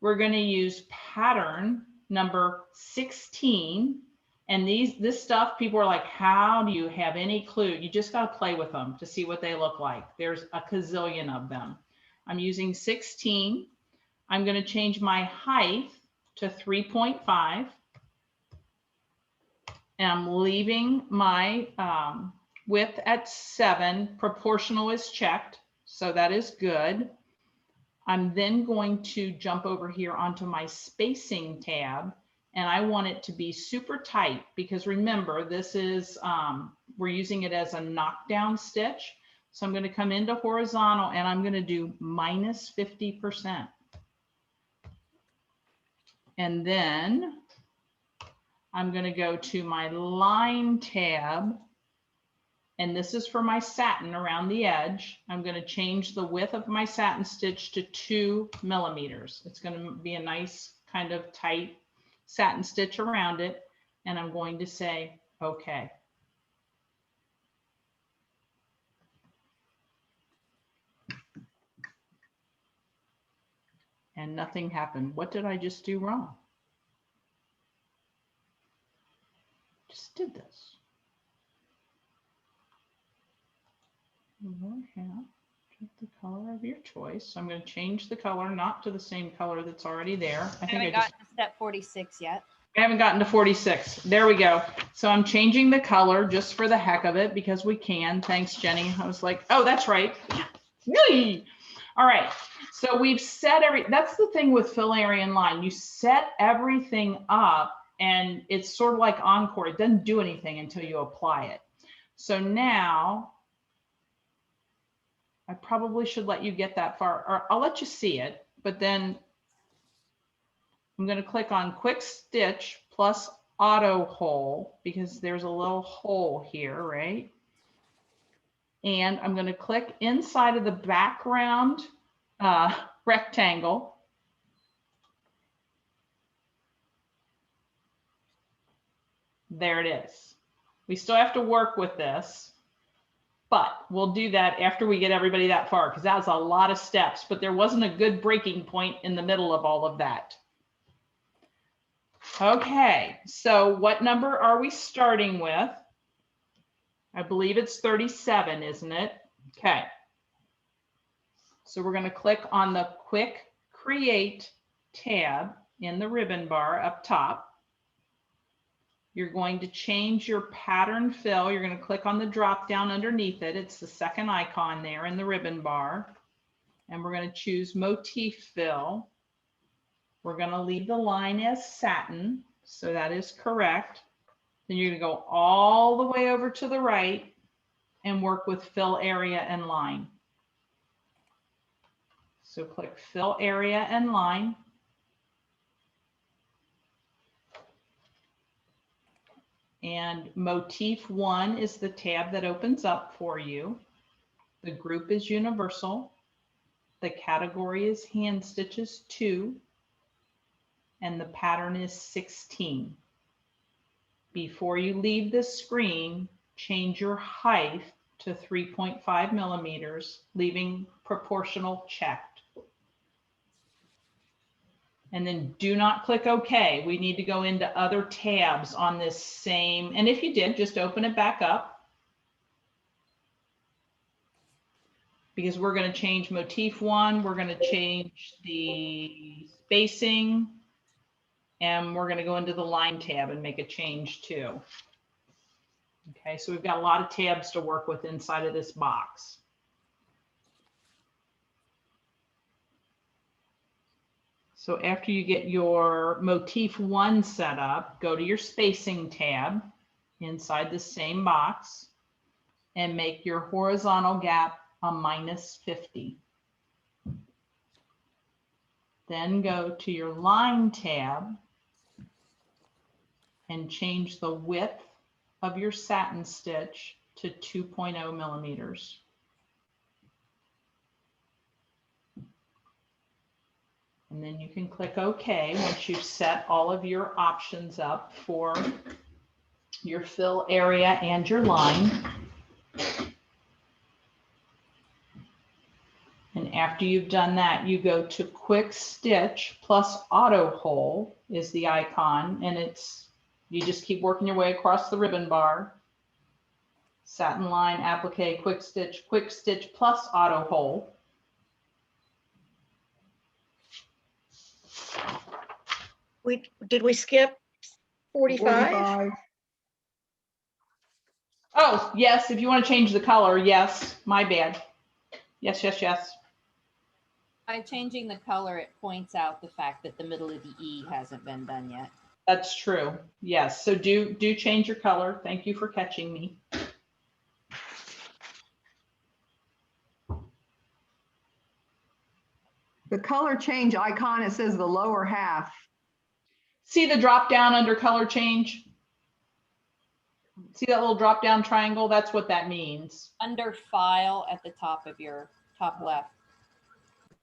We're going to use pattern number 16. And this stuff, people are like, how do you have any clue? You just got to play with them to see what they look like. There's a gazillion of them. I'm using 16. I'm going to change my height to 3.5. And I'm leaving my width at 7. Proportional is checked, so that is good. I'm then going to jump over here onto my spacing tab. And I want it to be super tight because remember, this is, we're using it as a knockdown stitch. So I'm going to come into horizontal and I'm going to do minus 50%. And then I'm going to go to my line tab. And this is for my satin around the edge. I'm going to change the width of my satin stitch to 2 millimeters. It's going to be a nice kind of tight satin stitch around it. And I'm going to say, okay. and nothing happened. What did I just do wrong? Just did this. Lower half, get the color of your choice. So I'm going to change the color, not to the same color that's already there. I I think I haven't just gotten to step 46 yet. I haven't gotten to 46. There we go. So I'm changing the color just for the heck of it because we can. Thanks, Jenny. I was like, oh, that's right. Yay. All right. So we've set that's the thing with fill area and line. You set everything up and it's sort of like Encore. It doesn't do anything until you apply it. So now I probably should let you get that far, or I'll let you see it, but then I'm going to click on Quick Stitch plus Auto Hole because there's a little hole here, right? And I'm going to click inside of the background rectangle. There it is. We still have to work with this, but we'll do that after we get everybody that far because that's a lot of steps, but there wasn't a good breaking point in the middle of all of that. Okay, so what number are we starting with? I believe it's 37, isn't it? Okay. So we're going to click on the Quick Create tab in the ribbon bar up top. You're going to change your pattern fill. You're going to click on the drop down underneath it. It's the second icon there in the ribbon bar. And we're going to choose Motif Fill. We're going to leave the line as satin, so that is correct. Then you're going to go all the way over to the right and work with fill area and line. So click fill area and line. And Motif 1 is the tab that opens up for you. The group is Universal. The category is Hand Stitches 2. And the pattern is 16. Before you leave the screen, change your height to 3.5 millimeters, leaving proportional checked. And then do not click OK. We need to go into other tabs on this same, and if you did, just open it back up. Because we're going to change Motif 1, we're going to change the spacing, and we're going to go into the line tab and make a change too. Okay, so we've got a lot of tabs to work with inside of this box. So after you get your Motif 1 set up, go to your spacing tab inside the same box and make your horizontal gap a -50. Then go to your line tab and change the width of your satin stitch to 2.0 millimeters. And then you can click OK once you've set all of your options up for your fill area and your line. And after you've done that, you go to Quick Stitch plus Auto Hole is the icon, and you just keep working your way across the ribbon bar. Satin line, applique, Quick Stitch plus Auto Hole. Did we skip 45? Oh, yes, if you want to change the color, yes, my bad. Yes, yes, yes. By changing the color, it points out the fact that the middle of the E hasn't been done yet. That's true. Yes. So do change your color. Thank you for catching me. The color change icon, it says the lower half. See the drop down under color change? See that little drop down triangle? That's what that means. Under File at the top of your top left.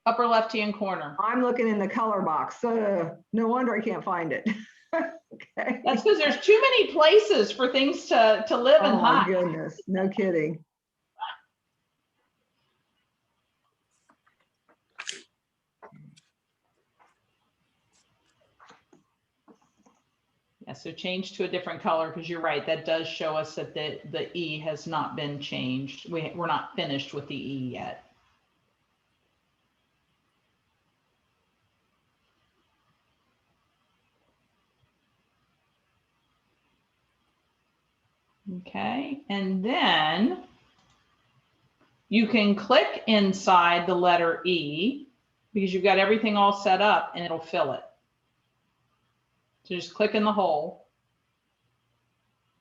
Upper left-hand corner. I'm looking in the color box. No wonder I can't find it. Okay. That's because there's too many places for things to live and Oh my hide. goodness, no kidding. Yeah, so change to a different color because you're right. That does show us that the E has not been changed. We're not finished with the E yet. Okay, and then you can click inside the letter E because you've got everything all set up and it'll fill it. So just click in the hole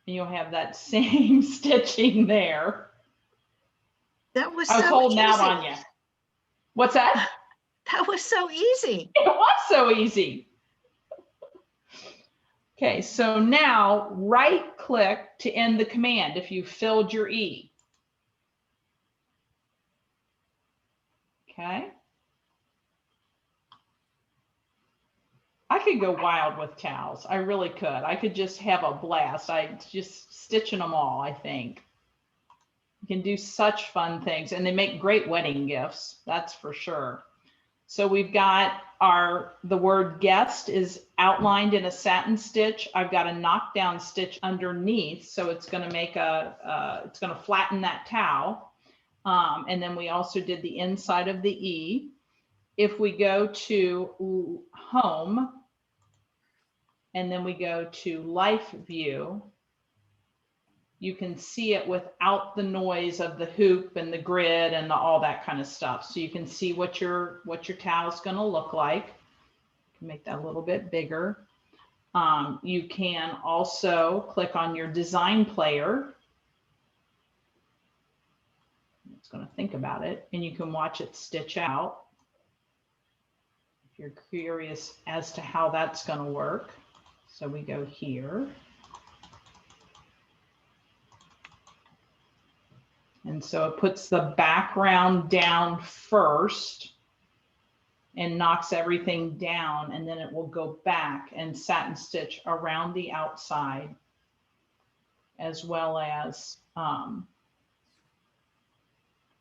and you'll have that same stitching there. That was I was so holding out easy. on you. What's that? That was so easy. It was so easy. Okay, so now right click to end the command if you filled your E. Okay. I could go wild with towels. I really could. I could just have a blast. I just stitching them all, I think. You can do such fun things and they make great wedding gifts. That's for sure. So we've got the word guest is outlined in a satin stitch. I've got a knockdown stitch underneath. So it's going to make it's going to flatten that towel. And then we also did the inside of the E. If we go to home and then we go to life view, you can see it without the noise of the hoop and the grid and all that kind of stuff. So you can see what your towel is going to look like. You can make that a little bit bigger. You can also click on your design player. It's going to think about it, and you can watch it stitch out. If you're curious as to how that's going to work. So we go here. And so it puts the background down first and knocks everything down, and then it will go back and satin stitch around the outside as well as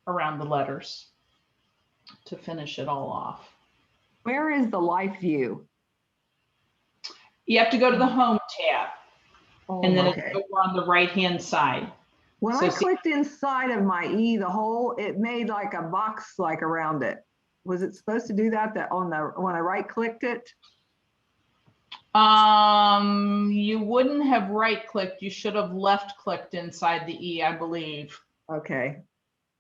around the letters to finish it all off. Where is the life view? You have to go to the home tab, and then okay. it's over on the right-hand side. When So I see- clicked inside of my E, the hole, it made like a box like around it. Was it supposed to do that when I right clicked it? You wouldn't have right clicked. You should have left clicked inside the E, I believe. Okay.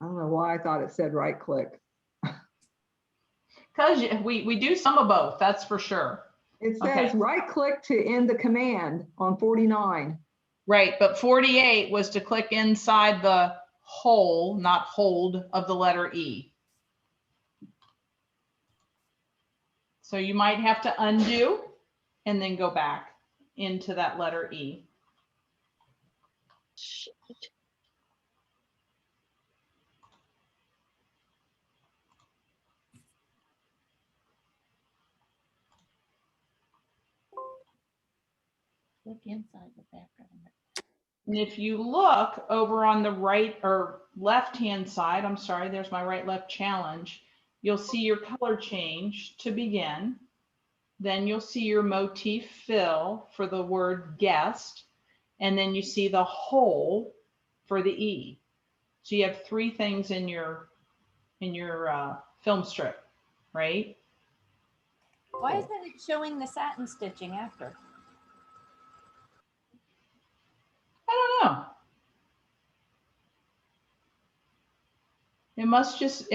I don't know why I thought it said right click. Because we do some of both, that's for sure. It says Okay. right click to end the command on 49. Right, but 48 was to click inside the hole, not hold, of the letter E. So you might have to undo and then go back into that letter E. Look inside the background. And if you look over on the right or left-hand side, I'm sorry, there's my right-left challenge, you'll see your color change to begin. Then you'll see your motif fill for the word guest. And then you see the hole for the E. So you have three things in your film strip, right? Why isn't it showing the satin stitching after? I don't know. It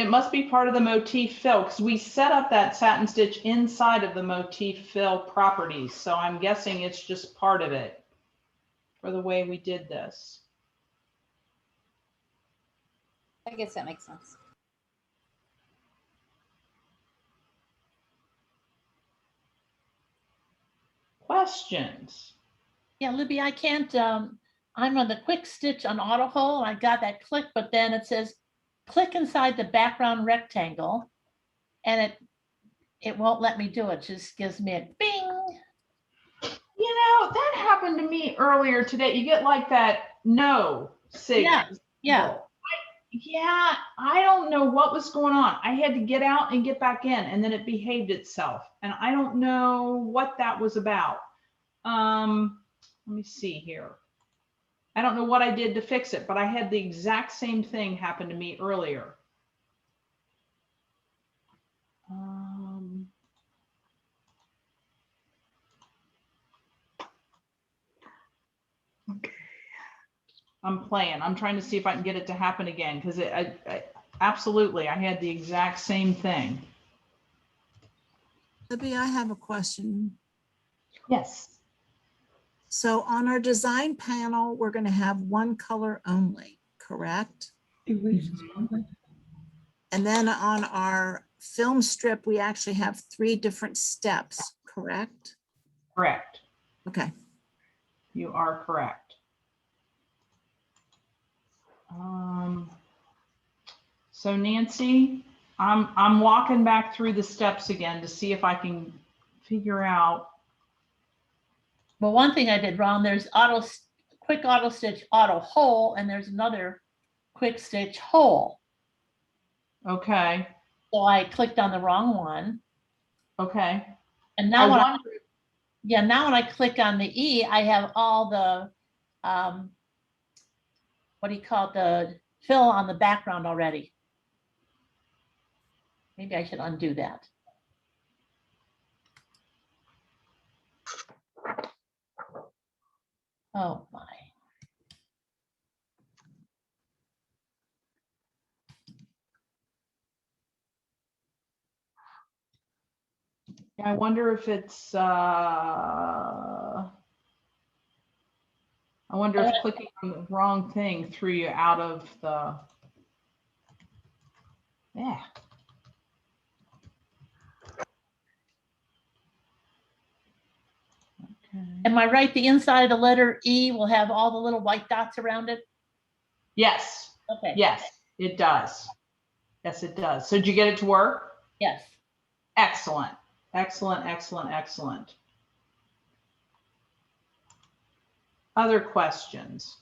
must be part of the motif fill because we set up that satin stitch inside of the motif fill properties. So I'm guessing it's just part of it for the way we did this. I guess that makes sense. Questions? Yeah, Libby, I can't, I'm on the quick stitch on auto hole. I got that click, but then it says, click inside the background rectangle. And it won't let me do it. Just gives me a bing. You know, that happened to me earlier today. You get like that no signal. Yeah. Yeah, I don't know what was going on. I had to get out and get back in, and then it behaved itself. And I don't know what that was about. Let me see here. I don't know what I did to fix it, but I had the exact same thing happen to me earlier. I'm playing. I'm trying to see if I can get it to happen again because absolutely, I had the exact same thing. Libby, I have a question. Yes. So on our design panel, we're going to have one color only, correct? And then on our film strip, we actually have 3 different steps, correct? Correct. Okay. You are correct. So Nancy, I'm walking back through the steps again to see if I can figure out. Well, one thing I did wrong, there's quick auto stitch auto hole, and there's another quick stitch hole. Okay. So I clicked on the wrong one. Okay. And now now when I click on the E, I have all the, what do you call it, the fill on the background already. Maybe I should undo that. Oh my. I wonder if it's, I wonder if clicking on the wrong thing threw you out of the, yeah. Okay. Am I right? The inside of the letter E will have all the little white dots around it? Yes. Okay. Yes, it does. Yes, it does. So did you get it to work? Yes. Excellent. Excellent, excellent, excellent. Other questions?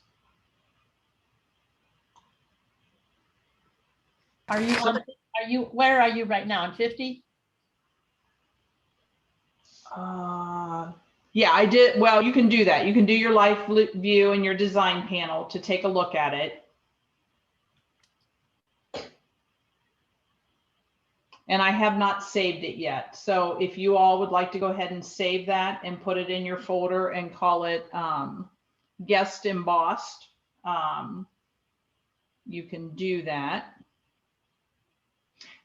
Are you, where are you right now? On 50? Yeah, I did. Well, you can do that. You can do your live view and your design panel to take a look at it. And I have not saved it yet. So if you all would like to go ahead and save that and put it in your folder and call it guest embossed, you can do that.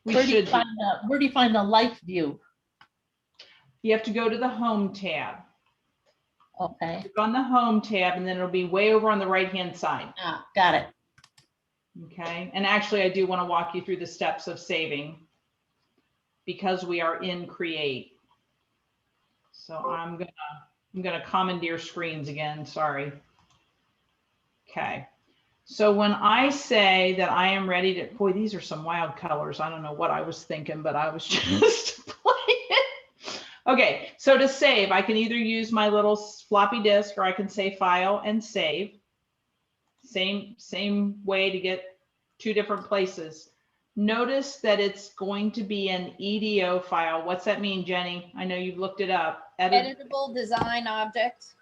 Where do you find the live view? You have to go to the home tab. Okay. Click on the home tab and then it'll be way over on the right hand side. Ah, got it. Okay. And actually I do want to walk you through the steps of saving because we are in Create. So I'm gonna commandeer screens again. Sorry. Okay. So when I say that I am ready to, boy, these are some wild colors. I don't know what I was thinking, but I was just playing. Okay, so to save, I can either use my little floppy disk or I can say File and Save. Same way to get 2 different places. Notice that it's going to be an EDO file. What's that mean, Jenny? I know you've looked it up. Editable design object.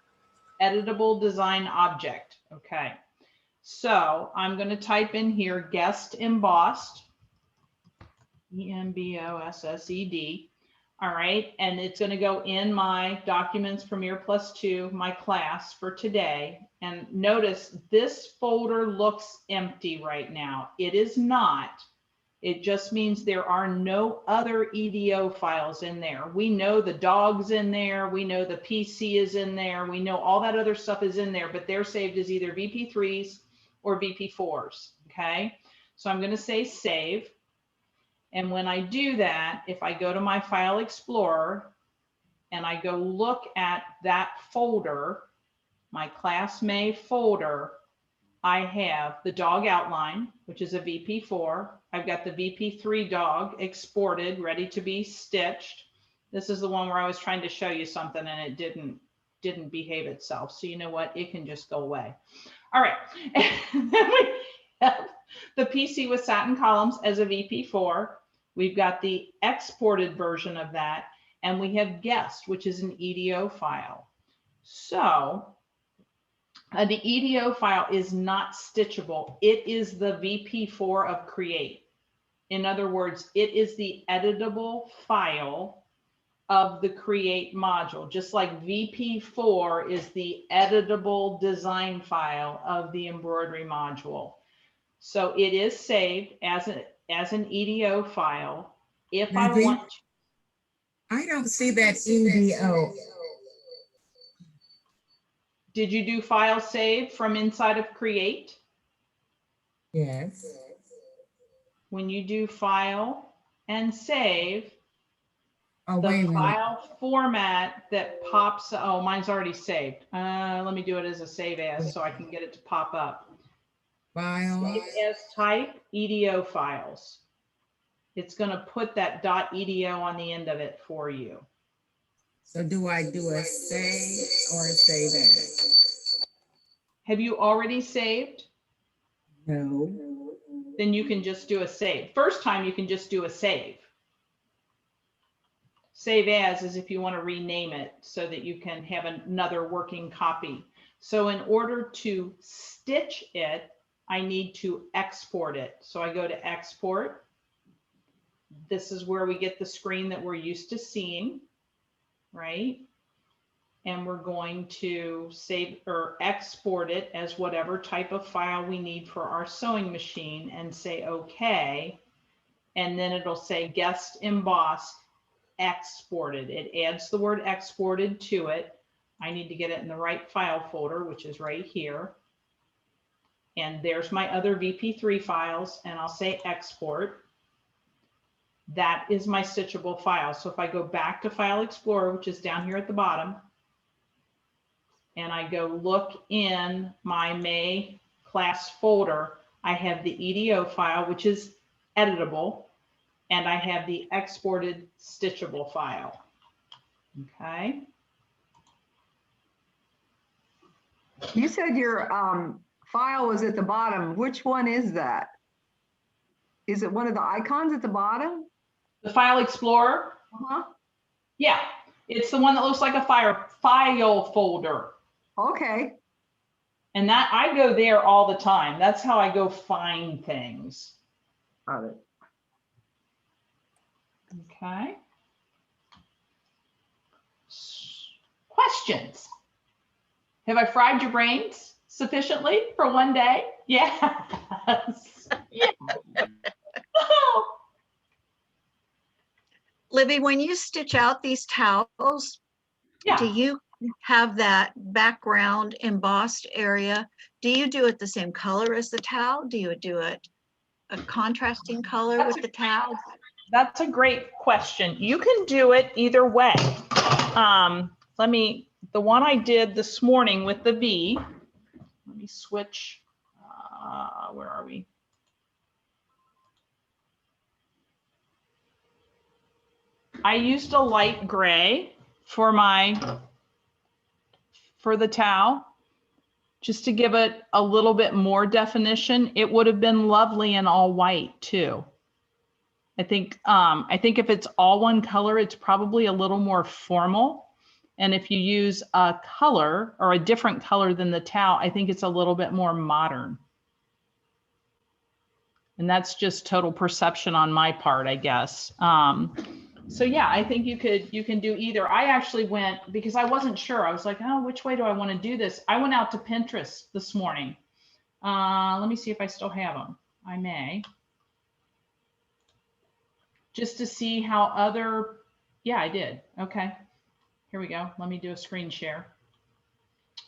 Editable design object. Okay. So I'm going to type in here guest embossed. EMBOSSED. All right. And it's going to go in my Documents Premiere Plus 2, my class for today. And notice this folder looks empty right now. It is not. It just means there are no other EDO files in there. We know the dog's in there. We know the PC is in there. We know all that other stuff is in there, but they're saved as either VP3s or VP4s. Okay. So I'm going to say save. And when I do that, if I go to my File Explorer and I go look at that folder, my Class May folder, I have the dog outline, which is a VP4. I've got the VP3 dog exported, ready to be stitched. This is the one where I was trying to show you something and it didn't behave itself. So you know what? It can just go away. All right. And then we have the PC with satin columns as a VP4. We've got the exported version of that. And we have guest, which is an EDO file. So the EDO file is not stitchable. It is the VP4 of Create. In other words, it is the editable file of the Create module, just like VP4 is the editable design file of the embroidery module. So it is saved as an EDO file. If I Libby? want to, I don't see that EDO. did you do file save from inside of Create? Yes. When you do file and save, Oh, wait a the minute. file format that pops, oh, mine's already saved. Let me do it as a save as so I can get it to pop up. File. Save as type EDO files. It's going to put that .edo on the end of it for you. So do I do a save or a save as? Have you already saved? No. Then you can just do a save. First time you can just do a save. Save as is if you want to rename it so that you can have another working copy. So in order to stitch it, I need to export it. So I go to export. This is where we get the screen that we're used to seeing, right? And we're going to save or export it as whatever type of file we need for our sewing machine and say okay. And then it'll say guest embossed exported. It adds the word exported to it. I need to get it in the right file folder, which is right here. And there's my other VP3 files, and I'll say export. That is my stitchable file. So if I go back to File Explorer, which is down here at the bottom, and I go look in my May class folder, I have the EDO file, which is editable, and I have the exported stitchable file. Okay. You said your file was at the bottom. Which one is that? Is it one of the icons at the bottom? The File Explorer? Uh-huh. Yeah, it's the one that looks like a file folder. Okay. And that I go there all the time. That's how I go find things. Got it. Okay. Questions? Have I fried your brains sufficiently for one day? Yes. Yeah. Libby, when you stitch out these towels, Yeah. do you have that background embossed area? Do you do it the same color as the towel? Do you do it a contrasting color That's with the towel? That's a great question. You can do it either way. The one I did this morning with the V, let me switch, where are we? I used a light gray for the towel, just to give it a little bit more definition. It would have been lovely in all white too. I think if it's all one color, it's probably a little more formal. And if you use a color or a different color than the towel, I think it's a little bit more modern. And that's just total perception on my part, I guess. So yeah, I think you can do either. I actually went, because I wasn't sure. I was like, oh, which way do I want to do this? I went out to Pinterest this morning. Let me see if I still have them. I may. Just to see how yeah, I did. Okay, here we go. Let me do a screen share.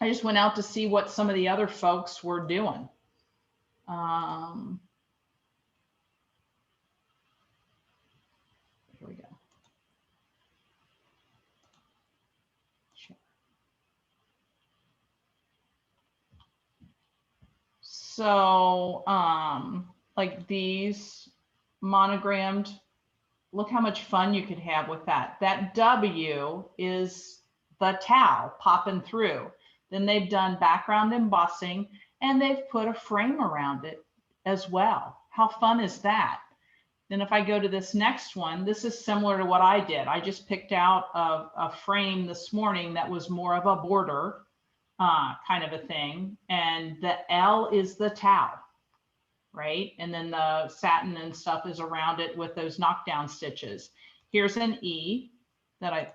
I just went out to see what some of the other folks were doing. Here we go. Sure. So, like these monogrammed, look how much fun you could have with that. That W is the towel popping through. Then they've done background embossing and they've put a frame around it as well. How fun is that? Then if I go to this next one, this is similar to what I did. I just picked out a frame this morning that was more of a border kind of a thing. And the L is the towel, right? And then the satin and stuff is around it with those knockdown stitches. Here's an E that I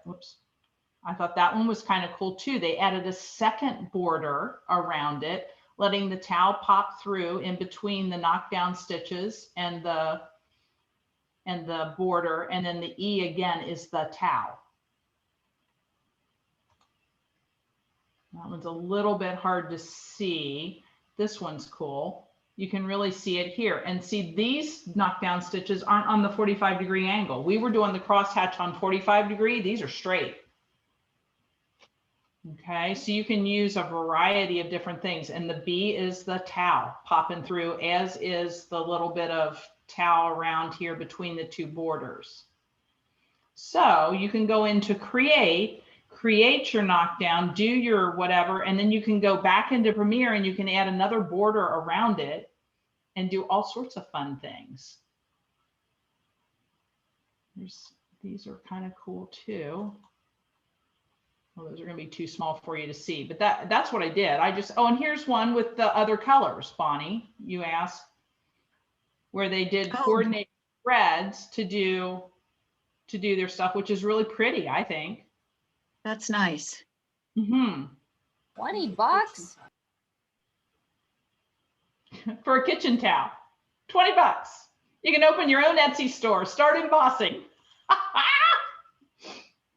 thought that one was kind of cool too. They added a second border around it, letting the towel pop through in between the knockdown stitches and the border. And then the E again is the towel. That one's a little bit hard to see. This one's cool. You can really see it here. And see, these knockdown stitches aren't on the 45-degree angle. We were doing the crosshatch on 45-degree. These are straight. Okay, so you can use a variety of different things. And the B is the towel popping through, as is the little bit of towel around here between the two borders. So you can go into create your knockdown, do your whatever, and then you can go back into Premiere and you can add another border around it and do all sorts of fun things. These are kind of cool too. Well, those are going to be too small for you to see, but that's what I did. And here's one with the other colors, Bonnie, you asked, where they did coordinate threads to do their stuff, which is really pretty, I think. That's nice. $20 for a kitchen towel. $20. You can open your own Etsy store, start embossing.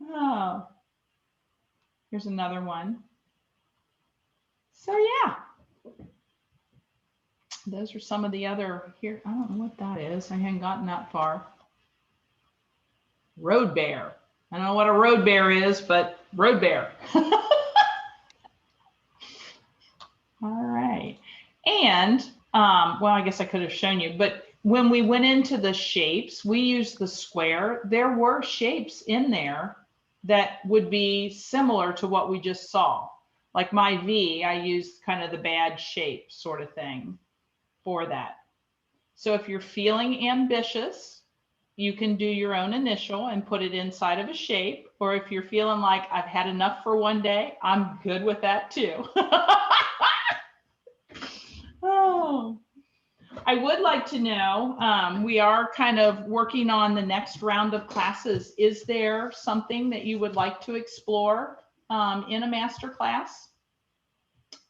Oh, here's another one. So yeah, those are some of the other here. I don't know what that is. I hadn't gotten that far. Road bear. I don't know what a road bear is, but road bear. All right. And, well, I guess I could have shown you, but when we went into the shapes, we used the square. There were shapes in there that would be similar to what we just saw. Like my V, I used kind of the badge shape sort of thing for that. So if you're feeling ambitious, you can do your own initial and put it inside of a shape. Or if you're feeling like I've had enough for one day, I'm good with that too. Oh, I would like to know, we are kind of working on the next round of classes. Is there something that you would like to explore in a master class?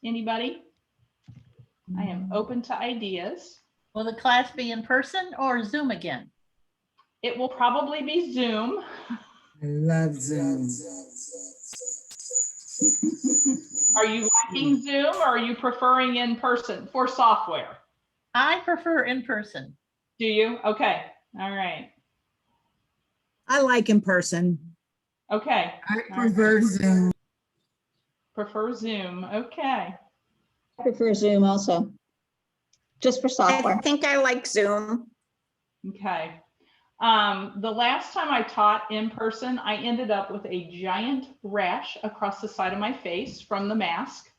Anybody? I am open to ideas. Will the class be in person or Zoom again? It will probably be Zoom. I love Zoom. Are you liking Zoom or are you preferring in person for software? I prefer in person. Do you? Okay. All right. I like in person. Okay. I prefer Zoom. Prefer Zoom. Okay. I prefer Zoom also, just for I software. think I like Zoom. Okay. The last time I taught in person, I ended up with a giant rash across the side of my face from the mask.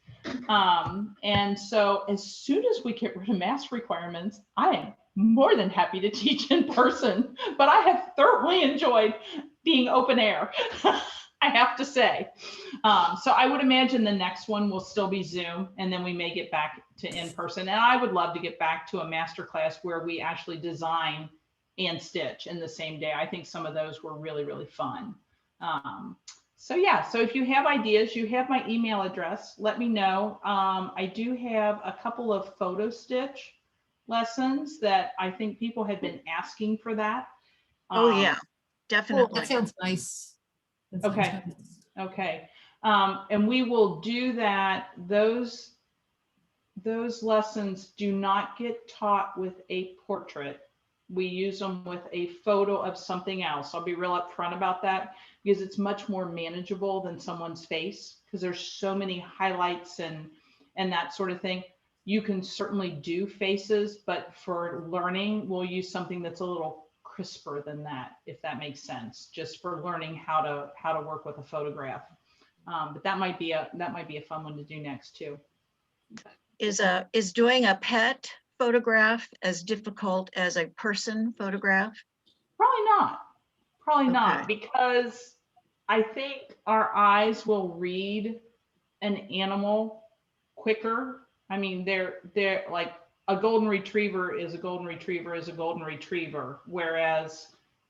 And so as soon as we get rid of mask requirements, I am more than happy to teach in person, but I have thoroughly enjoyed being open air, I have to say. So I would imagine the next one will still be Zoom, and then we may get back to in person. And I would love to get back to a master class where we actually design and stitch in the same day. I think some of those were really, really fun. So yeah, so if you have ideas, you have my email address, let me know. I do have a couple of photo stitch lessons that I think people had been asking for that. Oh, yeah, Oh, definitely. that sounds nice. That sounds Okay. nice. Okay. And we will do that. Those lessons do not get taught with a portrait. We use them with a photo of something else. I'll be real upfront about that because it's much more manageable than someone's face, because there's so many highlights and that sort of thing. You can certainly do faces, but for learning, we'll use something that's a little crisper than that, if that makes sense, just for learning how to work with a photograph. But that might be a fun one to do next too. Is doing a pet photograph as difficult as a person photograph? Probably not. Probably not, Okay. because I think our eyes will read an animal quicker. I mean, they're like a golden retriever is a golden retriever is a golden retriever, whereas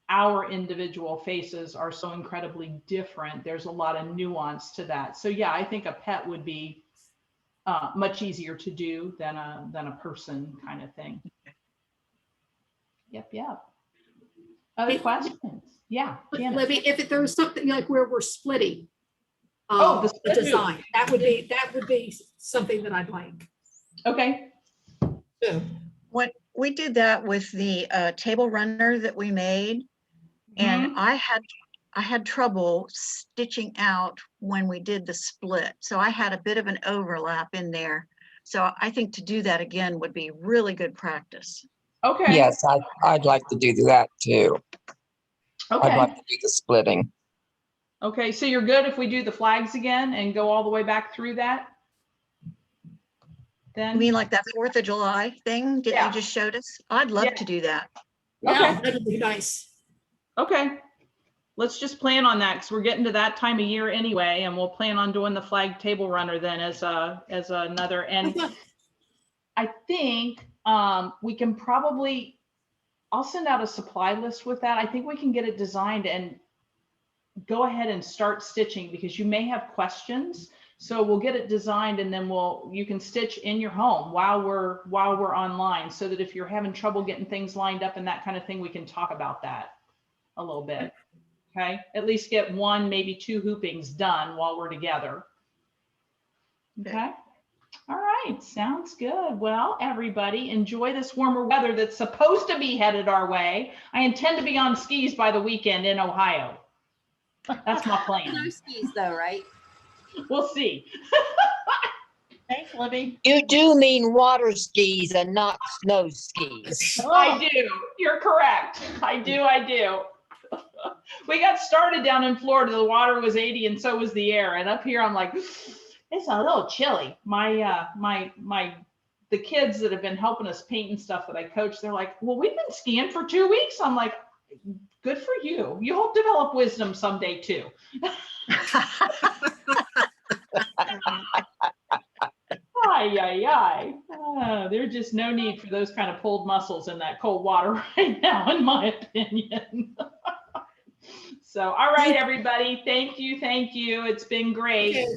our individual faces are so incredibly different. There's a lot of nuance to that. So yeah, I think a pet would be much easier to do than a person kind of thing. Yep. Other questions? Yeah, Janice. Libby, if there was something like where we're splitting. Oh, the the split view. design, that would be something that I'd like. Okay. What we did that with the table runner that we made, and I had trouble stitching out when we did the split. So I had a bit of an overlap in there. So I think to do that again would be really good practice. Okay. Yes, I'd like to do that too. I'd Okay. like to do the splitting. Okay. So you're good if we do the flags again and go all the way back through that? You Then mean like that 4th of July thing that Yeah. you just showed us? I'd love Yeah. to do that. Yeah, that'd be nice. Okay. Let's just plan on that because we're getting to that time of year anyway, and we'll plan on doing the flag table runner then as another. And I think we can probably, I'll send out a supply list with that. I think we can get it designed and go ahead and start stitching because you may have questions. So we'll get it designed and then you can stitch in your home while we're online, so that if you're having trouble getting things lined up and that kind of thing, we can talk about that a little bit. Okay, at least get 1, maybe 2 hoopings done while we're together. Okay. All right, sounds good. Well, everybody, enjoy this warmer weather that's supposed to be headed our way. I intend to be on skis by the weekend in Ohio. That's my No plan. skis though, right? We'll see. Thanks, Libby. You do mean water skis and not snow skis. I do. You're correct. I do. We got started down in Florida. The water was 80 and so was the air. And up here, I'm like, it's a little chilly. The kids that have been helping us paint and stuff that I coach, they're like, well, we've been skiing for 2 weeks. I'm like, good for you. You'll develop wisdom someday too. There's just no need for those kind of pulled muscles in that cold water right now, in my opinion. So, all right, everybody. Thank you. It's been great. Okay.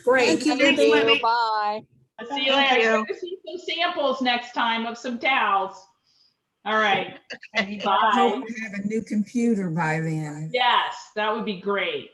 Great. Thank you, Thanks, Libby. Libby. Bye. I'll see you Thank later. you. I'm gonna see some samples next time of some towels. All right. I Bye. hope you have a new computer by then. Yes, that would be great.